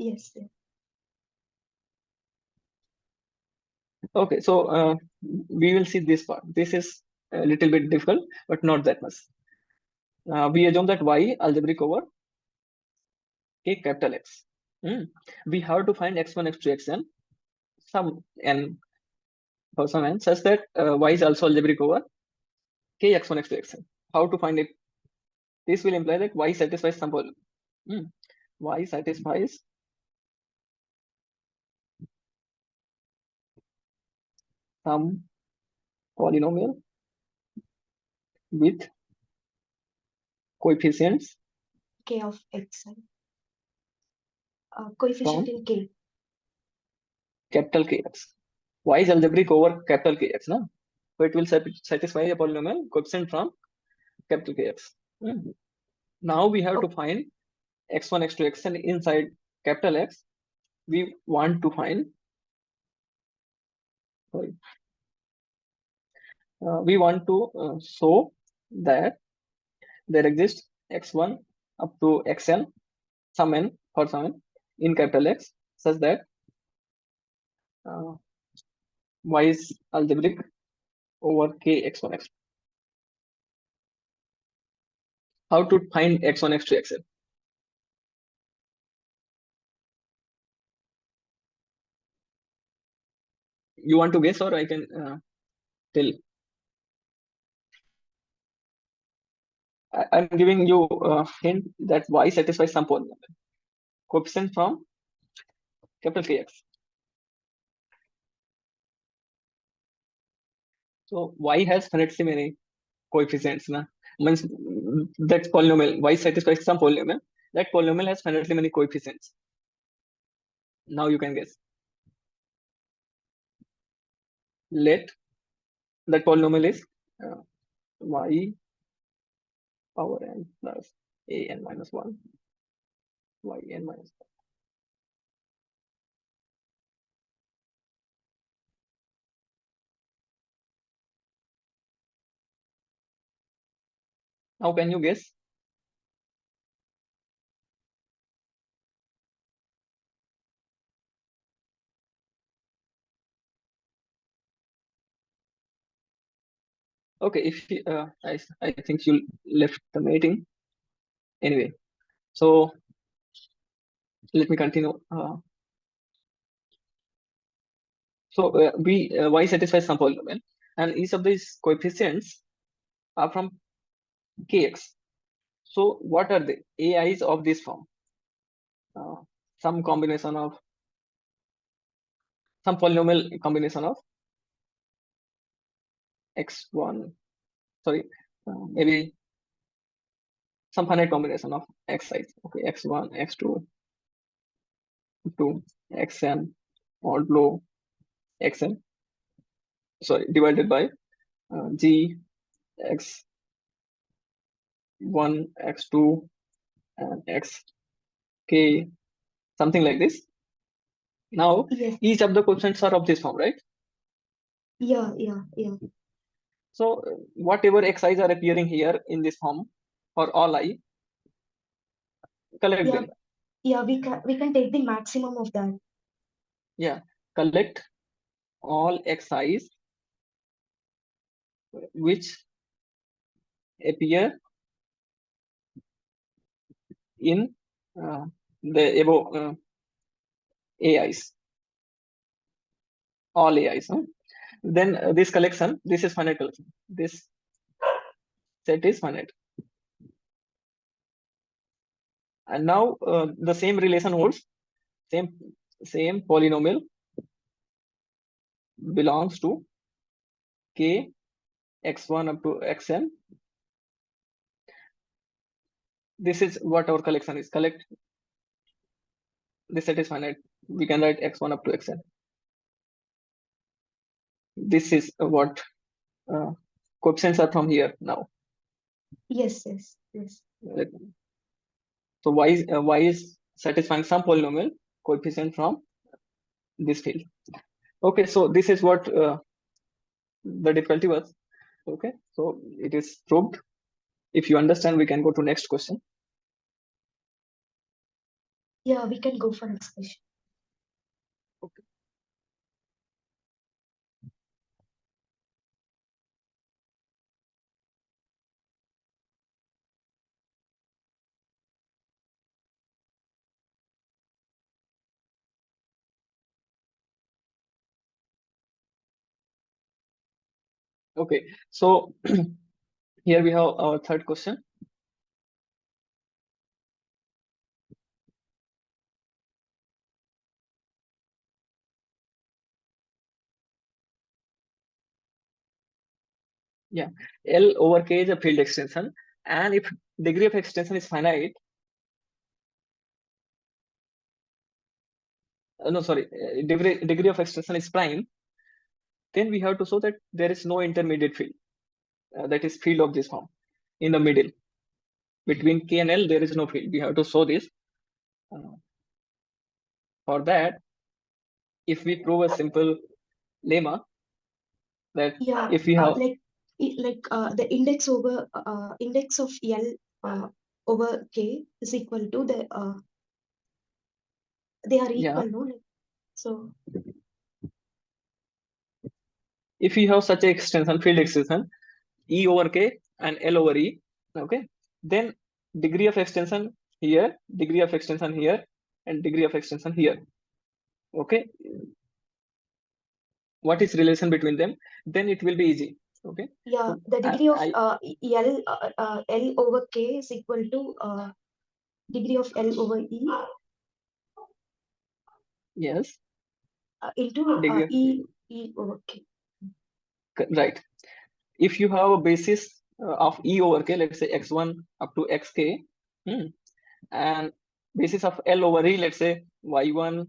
Yes. Yeah. Okay, so we will see this part. This is a little bit difficult, but not that much. We assume that y algebraic over k capital X. Hmm. We have to find x1, x2, xn, some n for some n, such that y is also algebraic over k x1, x2, xn. How to find it? This will imply that y satisfies some polynomial. Hmm. Y satisfies some polynomial with coefficients K of x. Coefficient from in k. capital Kx. Y is algebraic over capital Kx, no? So it will satisfy a polynomial coefficient from capital Kx. Hmm. Now we have Oh, to find x1, x2, xn inside capital X. We want to find, sorry, we want to show that there exists x1 up to xn, some n for some n in capital X, such that uh, y is algebraic over k x1, x2. How to find x1, x2, xn? You want to guess or I can tell? I'm giving you a hint that y satisfies some polynomial coefficient from capital Kx. So y has finitely many coefficients. Na? Means that polynomial, y satisfies some polynomial. That polynomial has finitely many coefficients. Now you can guess. Let that polynomial is y power n plus a n minus 1, y n minus 1. Now can you guess? Okay, if I think you left the meeting anyway. So let me continue. So y satisfies some polynomial, and each of these coefficients are from kx. So what are the ai's of this form? Uh, some combination of some polynomial combination of x1, sorry, maybe some finite combination of xi's. Okay, x1, x2, to xn modulo xn, sorry, divided by g x1, x2, and xk, something like this. Now yes. each of the coefficients are of this form, right? Yeah. Yeah. Yeah. So whatever xi's are appearing here in this form for all I, collect Yeah. them. Yeah. We can take the maximum of that. Yeah, collect all xi's which appear in the above AIs, all AIs. Then this collection, this is finite collection. This set is finite. And now the same relation holds. Same polynomial belongs to k x1 up to xn. This is what our collection is. Collect this set is finite. We can write x1 up to xn. This is what coefficients are from here now. Yes. So y is satisfying some polynomial coefficient from this field. Okay, so this is what the difficulty was. Okay, so it is proved. If you understand, we can go to next question. Yeah, we can go for next question. Okay. Okay, so here we have our third question. Yeah, L over K is a field extension, and if degree of extension is finite, no, sorry, degree of extension is prime, then we have to show that there is no intermediate field, that is field of this form, in the middle. Between K and L, there is no field. We have to show this. For that, if we prove a simple lemma, that Yeah, if we have, the index of L over K is equal to they are yeah, equal, no? So if we have such a extension, field extension, E over K and L over E, okay, then degree of extension here, degree of extension here, and degree of extension here. Okay, what is relation between them? Then it will be easy. Okay. yeah, So the degree of L over K is equal to degree of L over E yes, into degree of, E over K. right. If you have a basis of E over K, let's say x1 up to xk, and basis of L over E, let's say y1,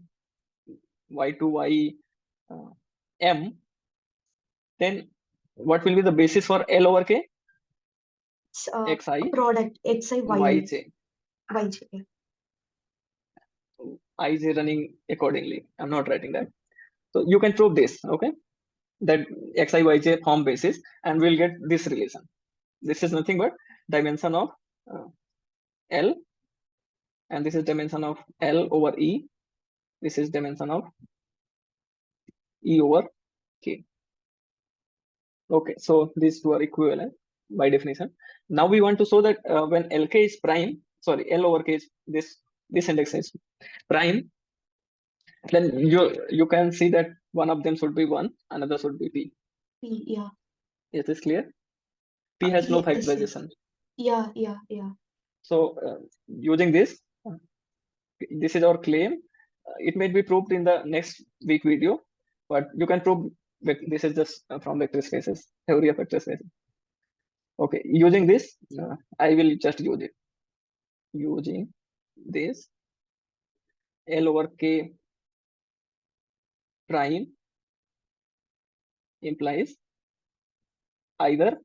y2, y m, then what will be the basis for L over K? It's Xi, a product Xi yj, Yj. Yeah. ij running accordingly. I'm not writing that. So you can prove this, okay? That xi, yj form basis, and we'll get this relation. This is nothing but dimension of L, and this is dimension of L over E. This is dimension of E over K. Okay, so these two are equivalent by definition. Now we want to show that when Lk is prime, sorry, L over K is this index is prime, then you can see that one of them should be 1, another should be P. P, yeah. Is this clear? P has no Yes. factorization. Yeah. So using this is our claim. It may be proved in the next week video, but you can prove that this is just from vector spaces, theory of vector spaces. Okay, using this, I will just use it. Using this, L over K prime implies either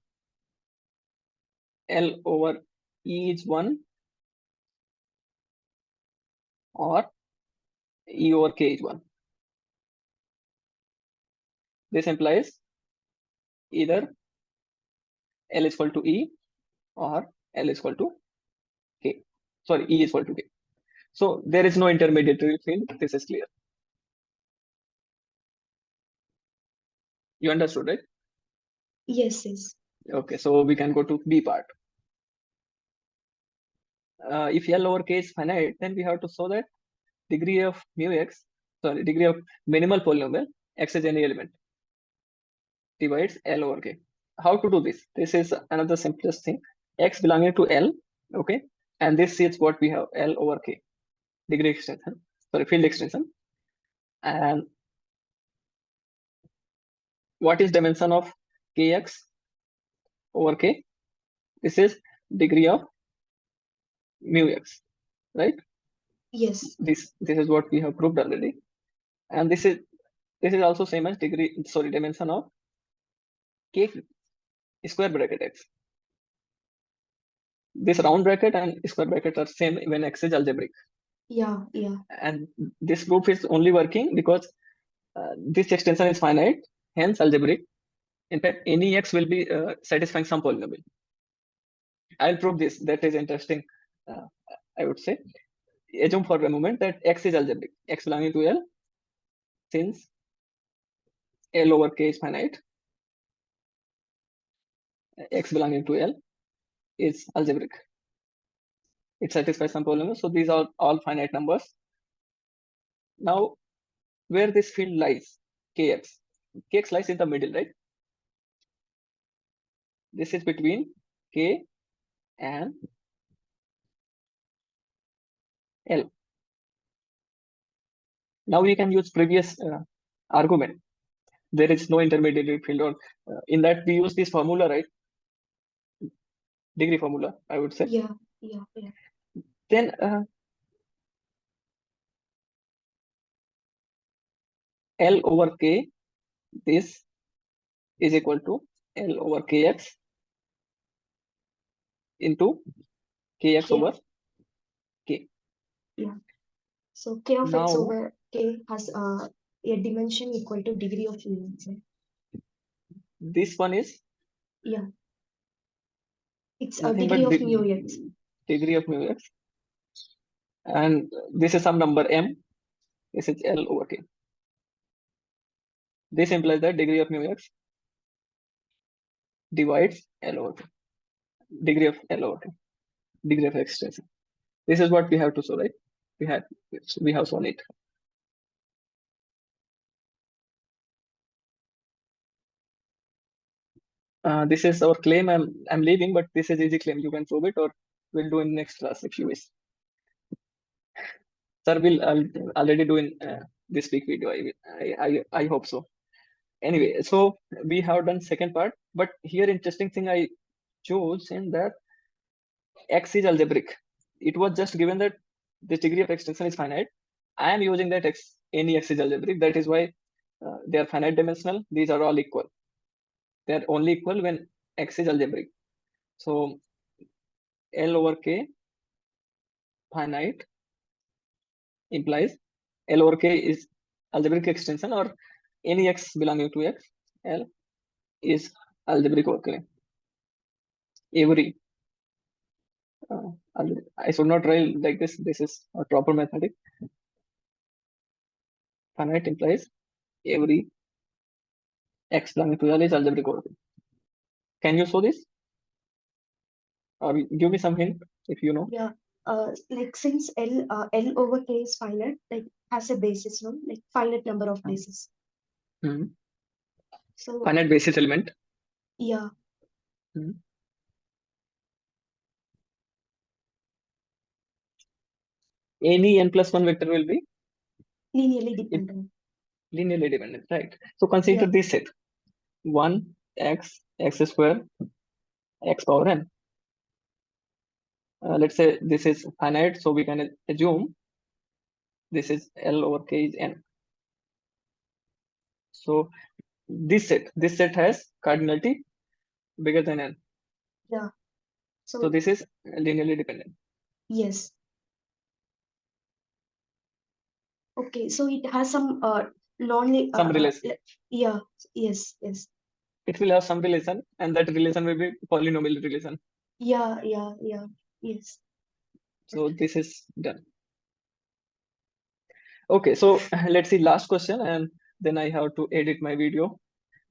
L over E is 1 or E over K is 1. This implies either L is equal to E or L is equal to K. Sorry, E is equal to K. So there is no intermediary field. This is clear. You understood, right? Yes, yes. Okay, so we can go to B part. If L over K is finite, then we have to show that degree of mu x, sorry, degree of minimal polynomial x is any element divides L over K. How to do this? This is another simplest thing. X belonging to L, okay, and this is what we have, L over K, degree extension, sorry, field extension. And what is dimension of Kx over K? This is degree of mu x, right? Yes. This is what we have proved already, and this is also same as degree, sorry, dimension of K square bracket x. This round bracket and square bracket are same when x is algebraic, Yeah, yeah. and this proof is only working because this extension is finite, hence algebraic. In fact, any x will be satisfying some polynomial. I'll prove this. That is interesting. Uh, I would say. Assume for a moment that x is algebraic, x belonging to L, since L over K is finite, x belonging to L is algebraic. It satisfies some polynomial. So these are all finite numbers. Now, where this field lies, Kx. Kx lies in the middle, right? This is between K and L. Now we can use previous argument. There is no intermediate field, or in that we use this formula, right? Degree formula, I would say. Yeah, yeah, yeah. Then L over K, this is equal to L over Kx into Kx K over of, K. yeah. So K of x Now over K has a dimension equal to degree of mu x, right? this one is Yeah. It's a nothing degree but of mu x. degree of mu x, and this is some number m. This is L over K. This implies that degree of mu x divides L over K. Degree of L over K. Degree of extension. This is what we have to show, right? We have shown it. This is our claim. I'm leaving, but this is easy claim. You can prove it, or we'll do in next class if you wish. Sir will already do in this week video. I hope so. Anyway, so we have done second part, but here interesting thing I chose in that x is algebraic. It was just given that this degree of extension is finite. I am using that x, any x is algebraic. That is why they are finite dimensional. These are all equal. They are only equal when x is algebraic. So L over K finite implies L over K is algebraic extension, or any x belonging to x, L is algebraic over K. Every I should not write like this. This is a proper mathematics. Finite implies every x belonging to L is algebraic over K. Can you show this? Or give me some hint if you know. Yeah. Like since L over K is finite, like has a basis, no? Like finite number of bases. Hmm. So Finite basis element. yeah, Hmm. Any n plus 1 vector will be linearly dependent. linearly dependent, right? So consider Yeah, this set 1 x x square x power n. Let's say this is finite, so we can assume this is L over K is n. So this set has cardinality bigger than n. yeah. So So this is linearly dependent. yes. Okay. So it has some non Some relation. yeah, yes, yes. It will have some relation, and that relation will be polynomial relation. Yeah, yeah, yeah. Yes. So this is done. Okay, so let's see last question, and then I have to edit my video.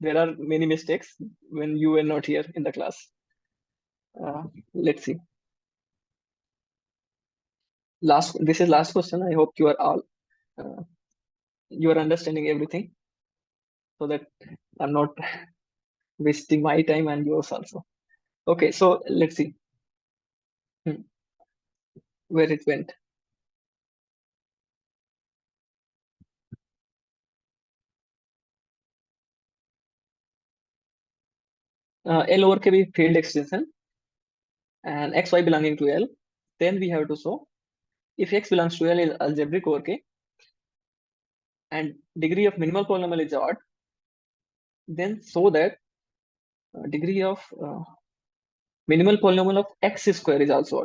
there are many mistakes when you were not here in the class. Let's see. This is last question. I hope you are all you are understanding everything, so that I'm not wasting my time and yours also. Okay, so let's see where it went. L over K be field extension and xy belonging to L. Then we have to show if x belongs to L is algebraic over K and degree of minimal polynomial is odd, then show that degree of minimal polynomial of x square is also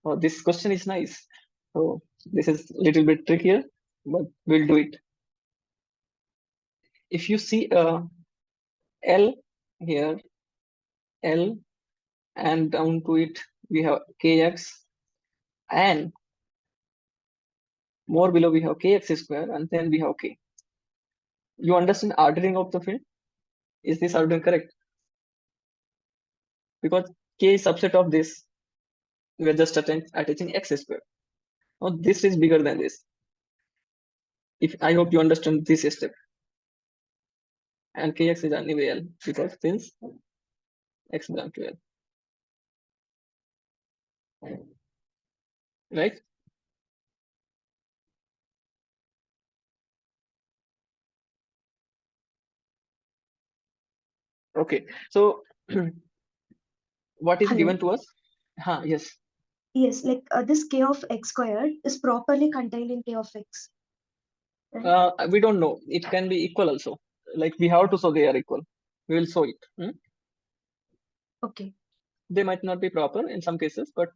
odd. This question is nice. So this is a little bit trickier, but we'll do it. If you see L here, L, and down to it we have kx, and more below we have kx square, and then we have k. You understand ordering of the field? Is this ordering correct? Because k is subset of this. We are just attaching x square. Now this is bigger than this. If I hope you understand this step. And kx is anyway L because since x belongs to L. Right? Okay. So what is Hello. given to us? Yes. Yes, like this k of x squared is properly contained in k of x, right? We don't know. It can be equal also. Like we have to show they are equal. We will show it. Okay. They might not be proper in some cases, but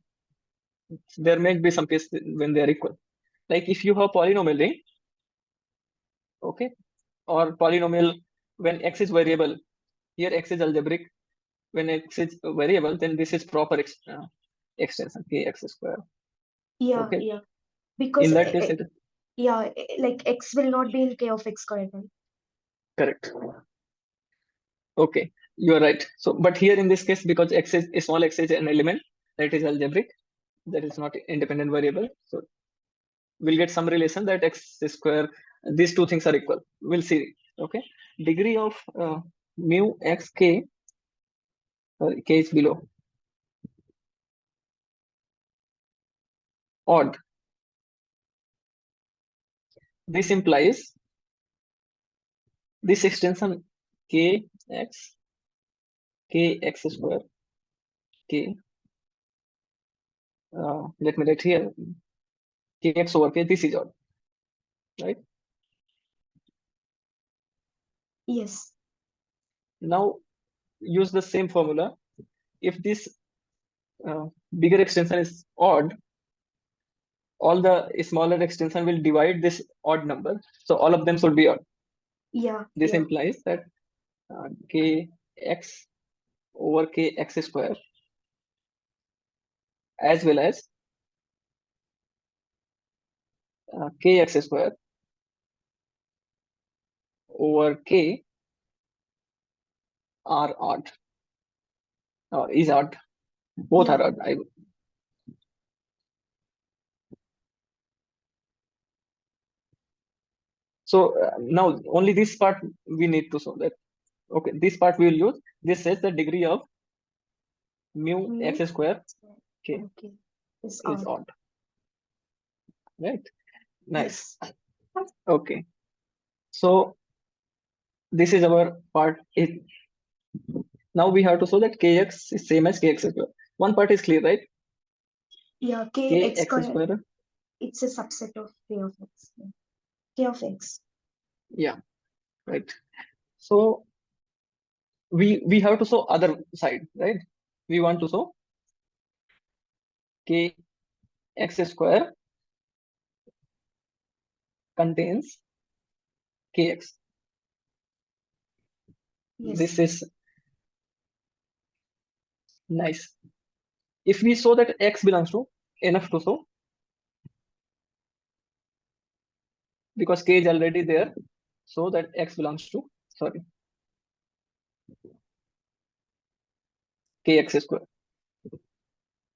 there may be some cases when they are equal. Like if you have polynomial ring, okay, or polynomial when x is variable, here x is algebraic. When x is variable, then this is proper extension kx square. Yeah, Okay. yeah. Because In that case, it is yeah, like x will not be in k of x squared, right? correct. Okay, you are right. So, but here in this case, because x is small x is an element that is algebraic, that is not independent variable. So we'll get some relation that x square, these two things are equal. We'll see. Okay, degree of mu x k, k is below, odd. This implies this extension k x square k. Let me write here kx over k. This is odd, right? Yes. Now use the same formula. If this uh, bigger extension is odd, all the smaller extension will divide this odd number. So all of them should be odd. Yeah, This yeah. implies that kx over kx square as well as kx square over k are odd or is odd. Both Yeah. are odd. So now only this part we need to solve that. Okay, this part we will use. This says the degree of mu Mu x square k okay. Is is odd. odd. Right? Nice. Yes. Okay. So this is our part 8. Now we have to show that kx is same as kx square. One part is clear, right? Yeah, k x Kx squared, square. it's a subset of k of x. Yeah. K of x. Yeah, right. So we have to show other side, right? We want to show kx square contains kx. Yes. This is nice. If we show that x belongs to enough to show because k is already there, so that x belongs to sorry kx square,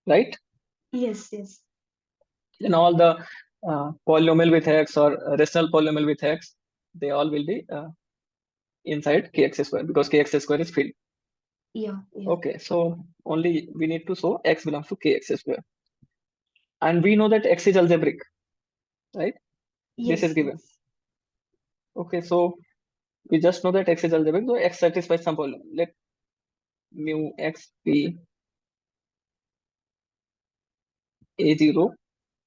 right? Yes, yes. Then all the polynomial with x or rational polynomial with x, they all will be inside kx square because kx square is filled. Yeah, yeah. Okay, so only we need to show x belongs to kx square. And we know that x is algebraic, right? This is Yes, given. yes. Okay, so we just know that x is algebraic, so x satisfies some polynomial. Let mu x be a0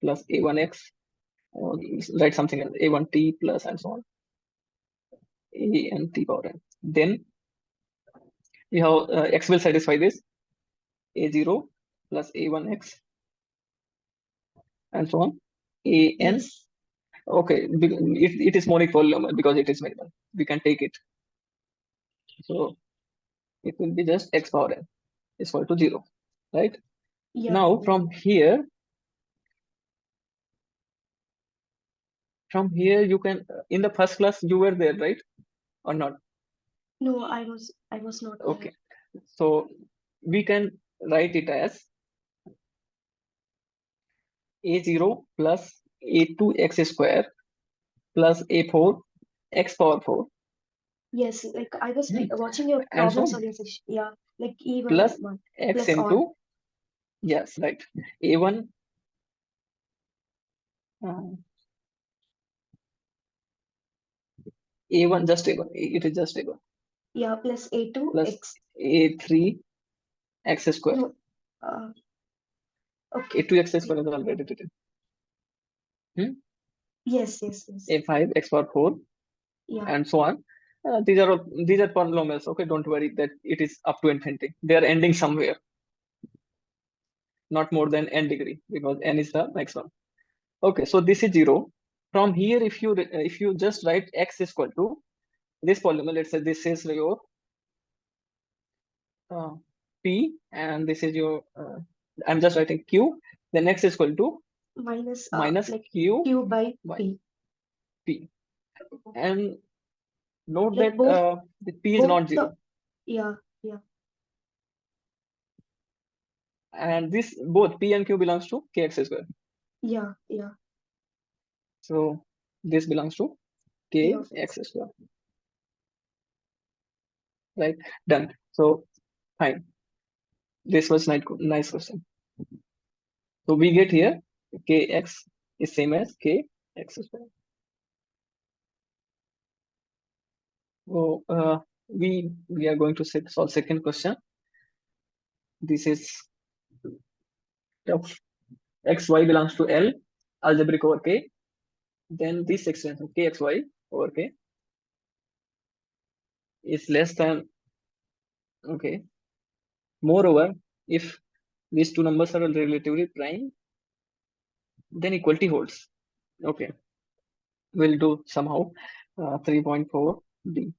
plus a1x, or write something else, a1t plus and so on, a n t power n. Then we have x will satisfy this a0 plus a1x and so on, a n. Yes. Okay, it is monic polynomial because it is minimal. We can take it. So it will be just x power n is equal to 0, right? Yeah, Now yeah. from here you can, in the first class you were there, right? Or not? No, I was not there. Okay. So we can write it as a0 plus a2x square plus a4 x power 4, Yes, like I was hmm, watching your and so problem on, solution. Yeah, like E1 plus one x plus or. into, yes, right, a1 uh, a1 just a1, it is just a1 Yeah, plus A2 plus X. a3 x square, No, uh, okay. a2 x Yeah. square is already written, hmm, Yes, yes, yes. a5 x power 4 Yeah, and so on. These are polynomials. Okay, don't worry that it is up to infinity. They are ending somewhere, not more than n degree because n is the maximum. Okay, so this is 0. From here, if you just write x is equal to this polynomial, let's say this is your uh, p, and this is your I'm just writing q. Then x is equal to minus minus like q Q by by P. p, and note Like that both the p is both not the 0, yeah, yeah, and this both p and q belongs to kx square. yeah, yeah. So this belongs to P k of x X. square, right? Done. So fine. This was nice question. So we get here kx is same as kx square. So we are going to solve second question. This is of xy belongs to L, algebraic over k. Then this extension kxy over k is less than, okay. Moreover, if these two numbers are relatively prime, then equality holds. Okay, we'll do somehow 3.4b.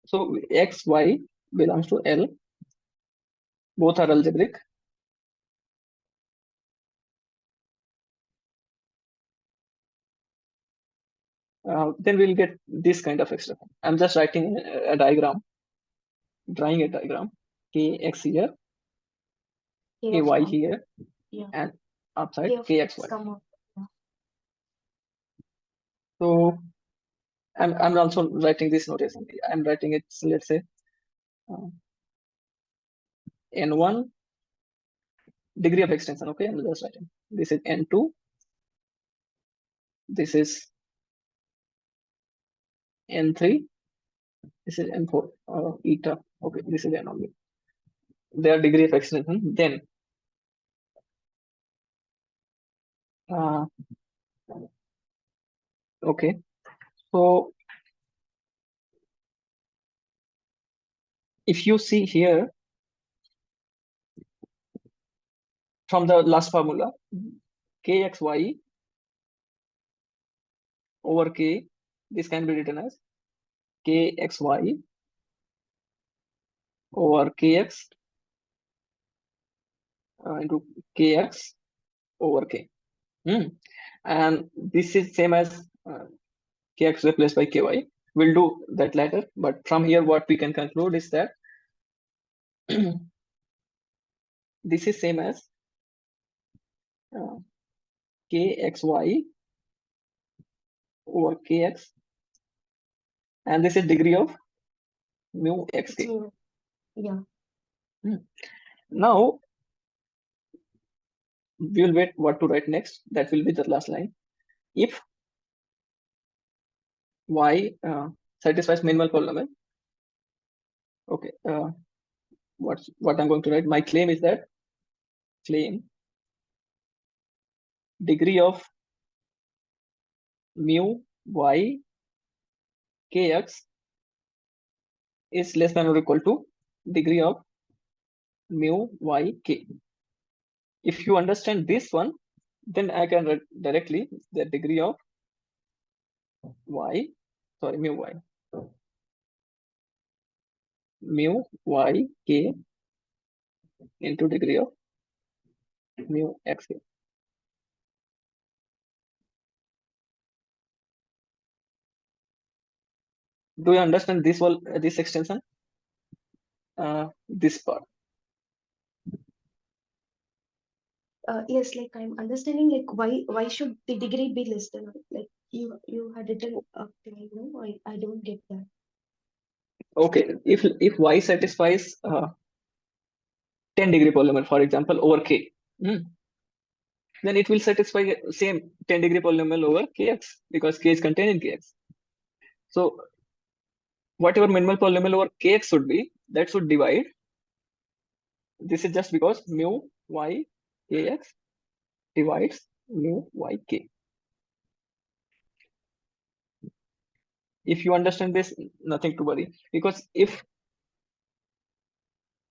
So x, y belongs to L. Both are algebraic. Then we'll get this kind of expression. I'm just writing a diagram, drawing a diagram. Kx here, K of ky one. here, Yeah. and K outside of X kxy. comma. Yeah. So I'm also writing this notation. I'm writing it, let's say, uh, n1 degree of extension. Okay, I'm just writing. This is n2. This is n3. This is n4. Eta. Okay, this is n only. Their degree of extension. Then uh, okay. So if you see here from the last formula, kxy over k, this can be written as kxy over kx into kx over k. And this is same as kx replaced by ky. We'll do that later, but from here what we can conclude is that this is same as uh, kxy over kx, and this is degree of mu xk. So, yeah. Now we will wait what to write next. That will be the last line. If y satisfies minimal polynomial, okay. What I'm going to write? My claim is that claim degree of mu y kx is less than or equal to degree of mu y k. If you understand this one, then I can write directly the degree of y, sorry, mu y, mu y k into degree of mu x k. Do you understand this whole this extension? This part. Yes, like I'm understanding like why should the degree be less than like you had written you know, I don't get that. Okay, if y satisfies 10-degree polynomial, for example, over k, then it will satisfy same 10-degree polynomial over kx because k is contained in kx. So whatever minimal polynomial over kx should be, that should divide. This is just because mu y kx divides mu y k. If you understand this, nothing to worry. Because if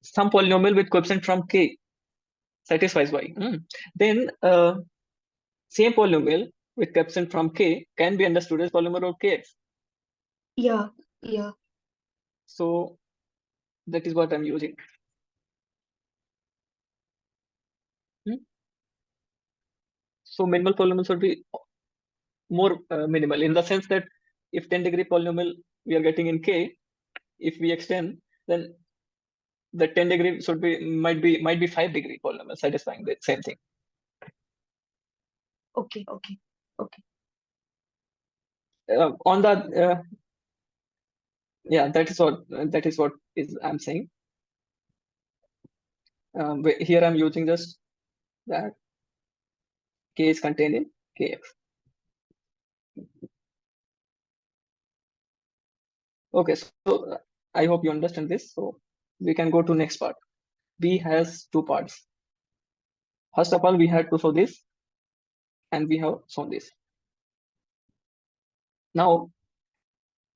some polynomial with coefficient from k satisfies y, then same polynomial with coefficient from k can be understood as polynomial of kx. Yeah, yeah. So that is what I'm using. So minimal polynomials should be more minimal in the sense that if 10-degree polynomial we are getting in k, if we extend, then the 10-degree should be might be 5-degree polynomial satisfying the same thing. Okay, okay, okay. On the yeah, that is what is I'm saying. Here I'm using just that k is contained in kx. Okay, so I hope you understand this. So we can go to next part. B has two parts. First of all, we had to show this, and we have shown this. Now,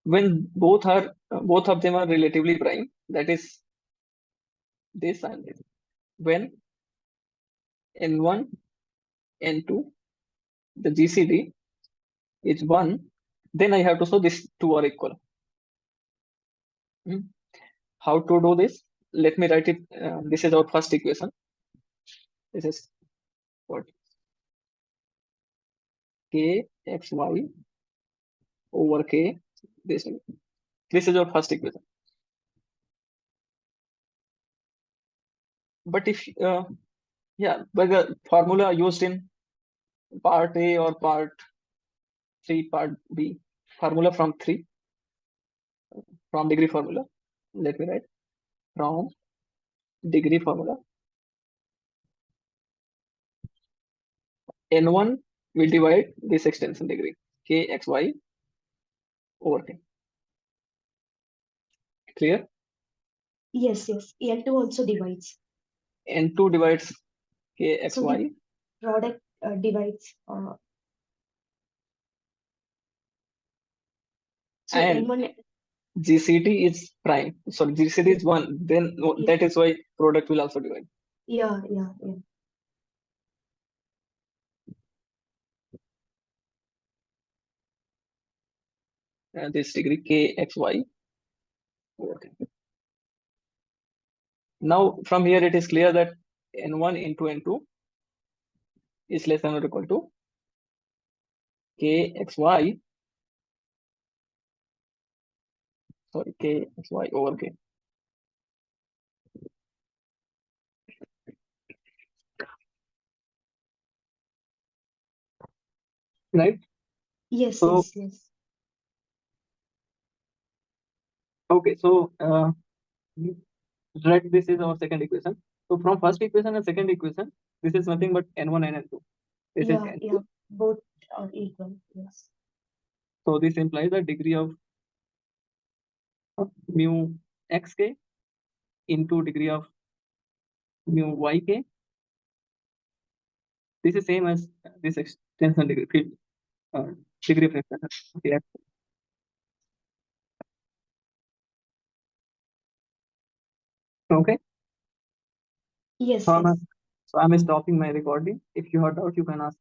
when both of them are relatively prime, that is this and this. When n1, n2, the GCD is 1, then I have to show these two are equal. How to do this? Let me write it. This is our first equation. This is what? K x y over k. This is our first equation. But if yeah, but the formula used in part A or part 3, part B, formula from 3, from degree formula. Let me write from degree formula. N1 will divide this extension degree kxy over k. Clear? Yes, yes. L2 also divides. N2 divides So the kxy product divides. So and N1. GCD is prime. Sorry, GCD is 1. Then Yeah, that is why product will also divide. yeah, yeah, yeah. This degree kxy over k. Now from here it is clear that n1 into n2 is less than or equal to kxy, sorry, kxy over k. Right? Yes, So, yes, yes. okay, so right, this is our second equation. So from first equation and second equation, this is nothing but n1 and n2. This is Yeah, n2. yeah. Both are equal. Yes. So this implies the degree of mu xk into degree of mu yk. This is same as this extension degree, degree of extension. Okay. Okay. Yes, So yes. I'm stopping my recording. If you have doubt, you can ask.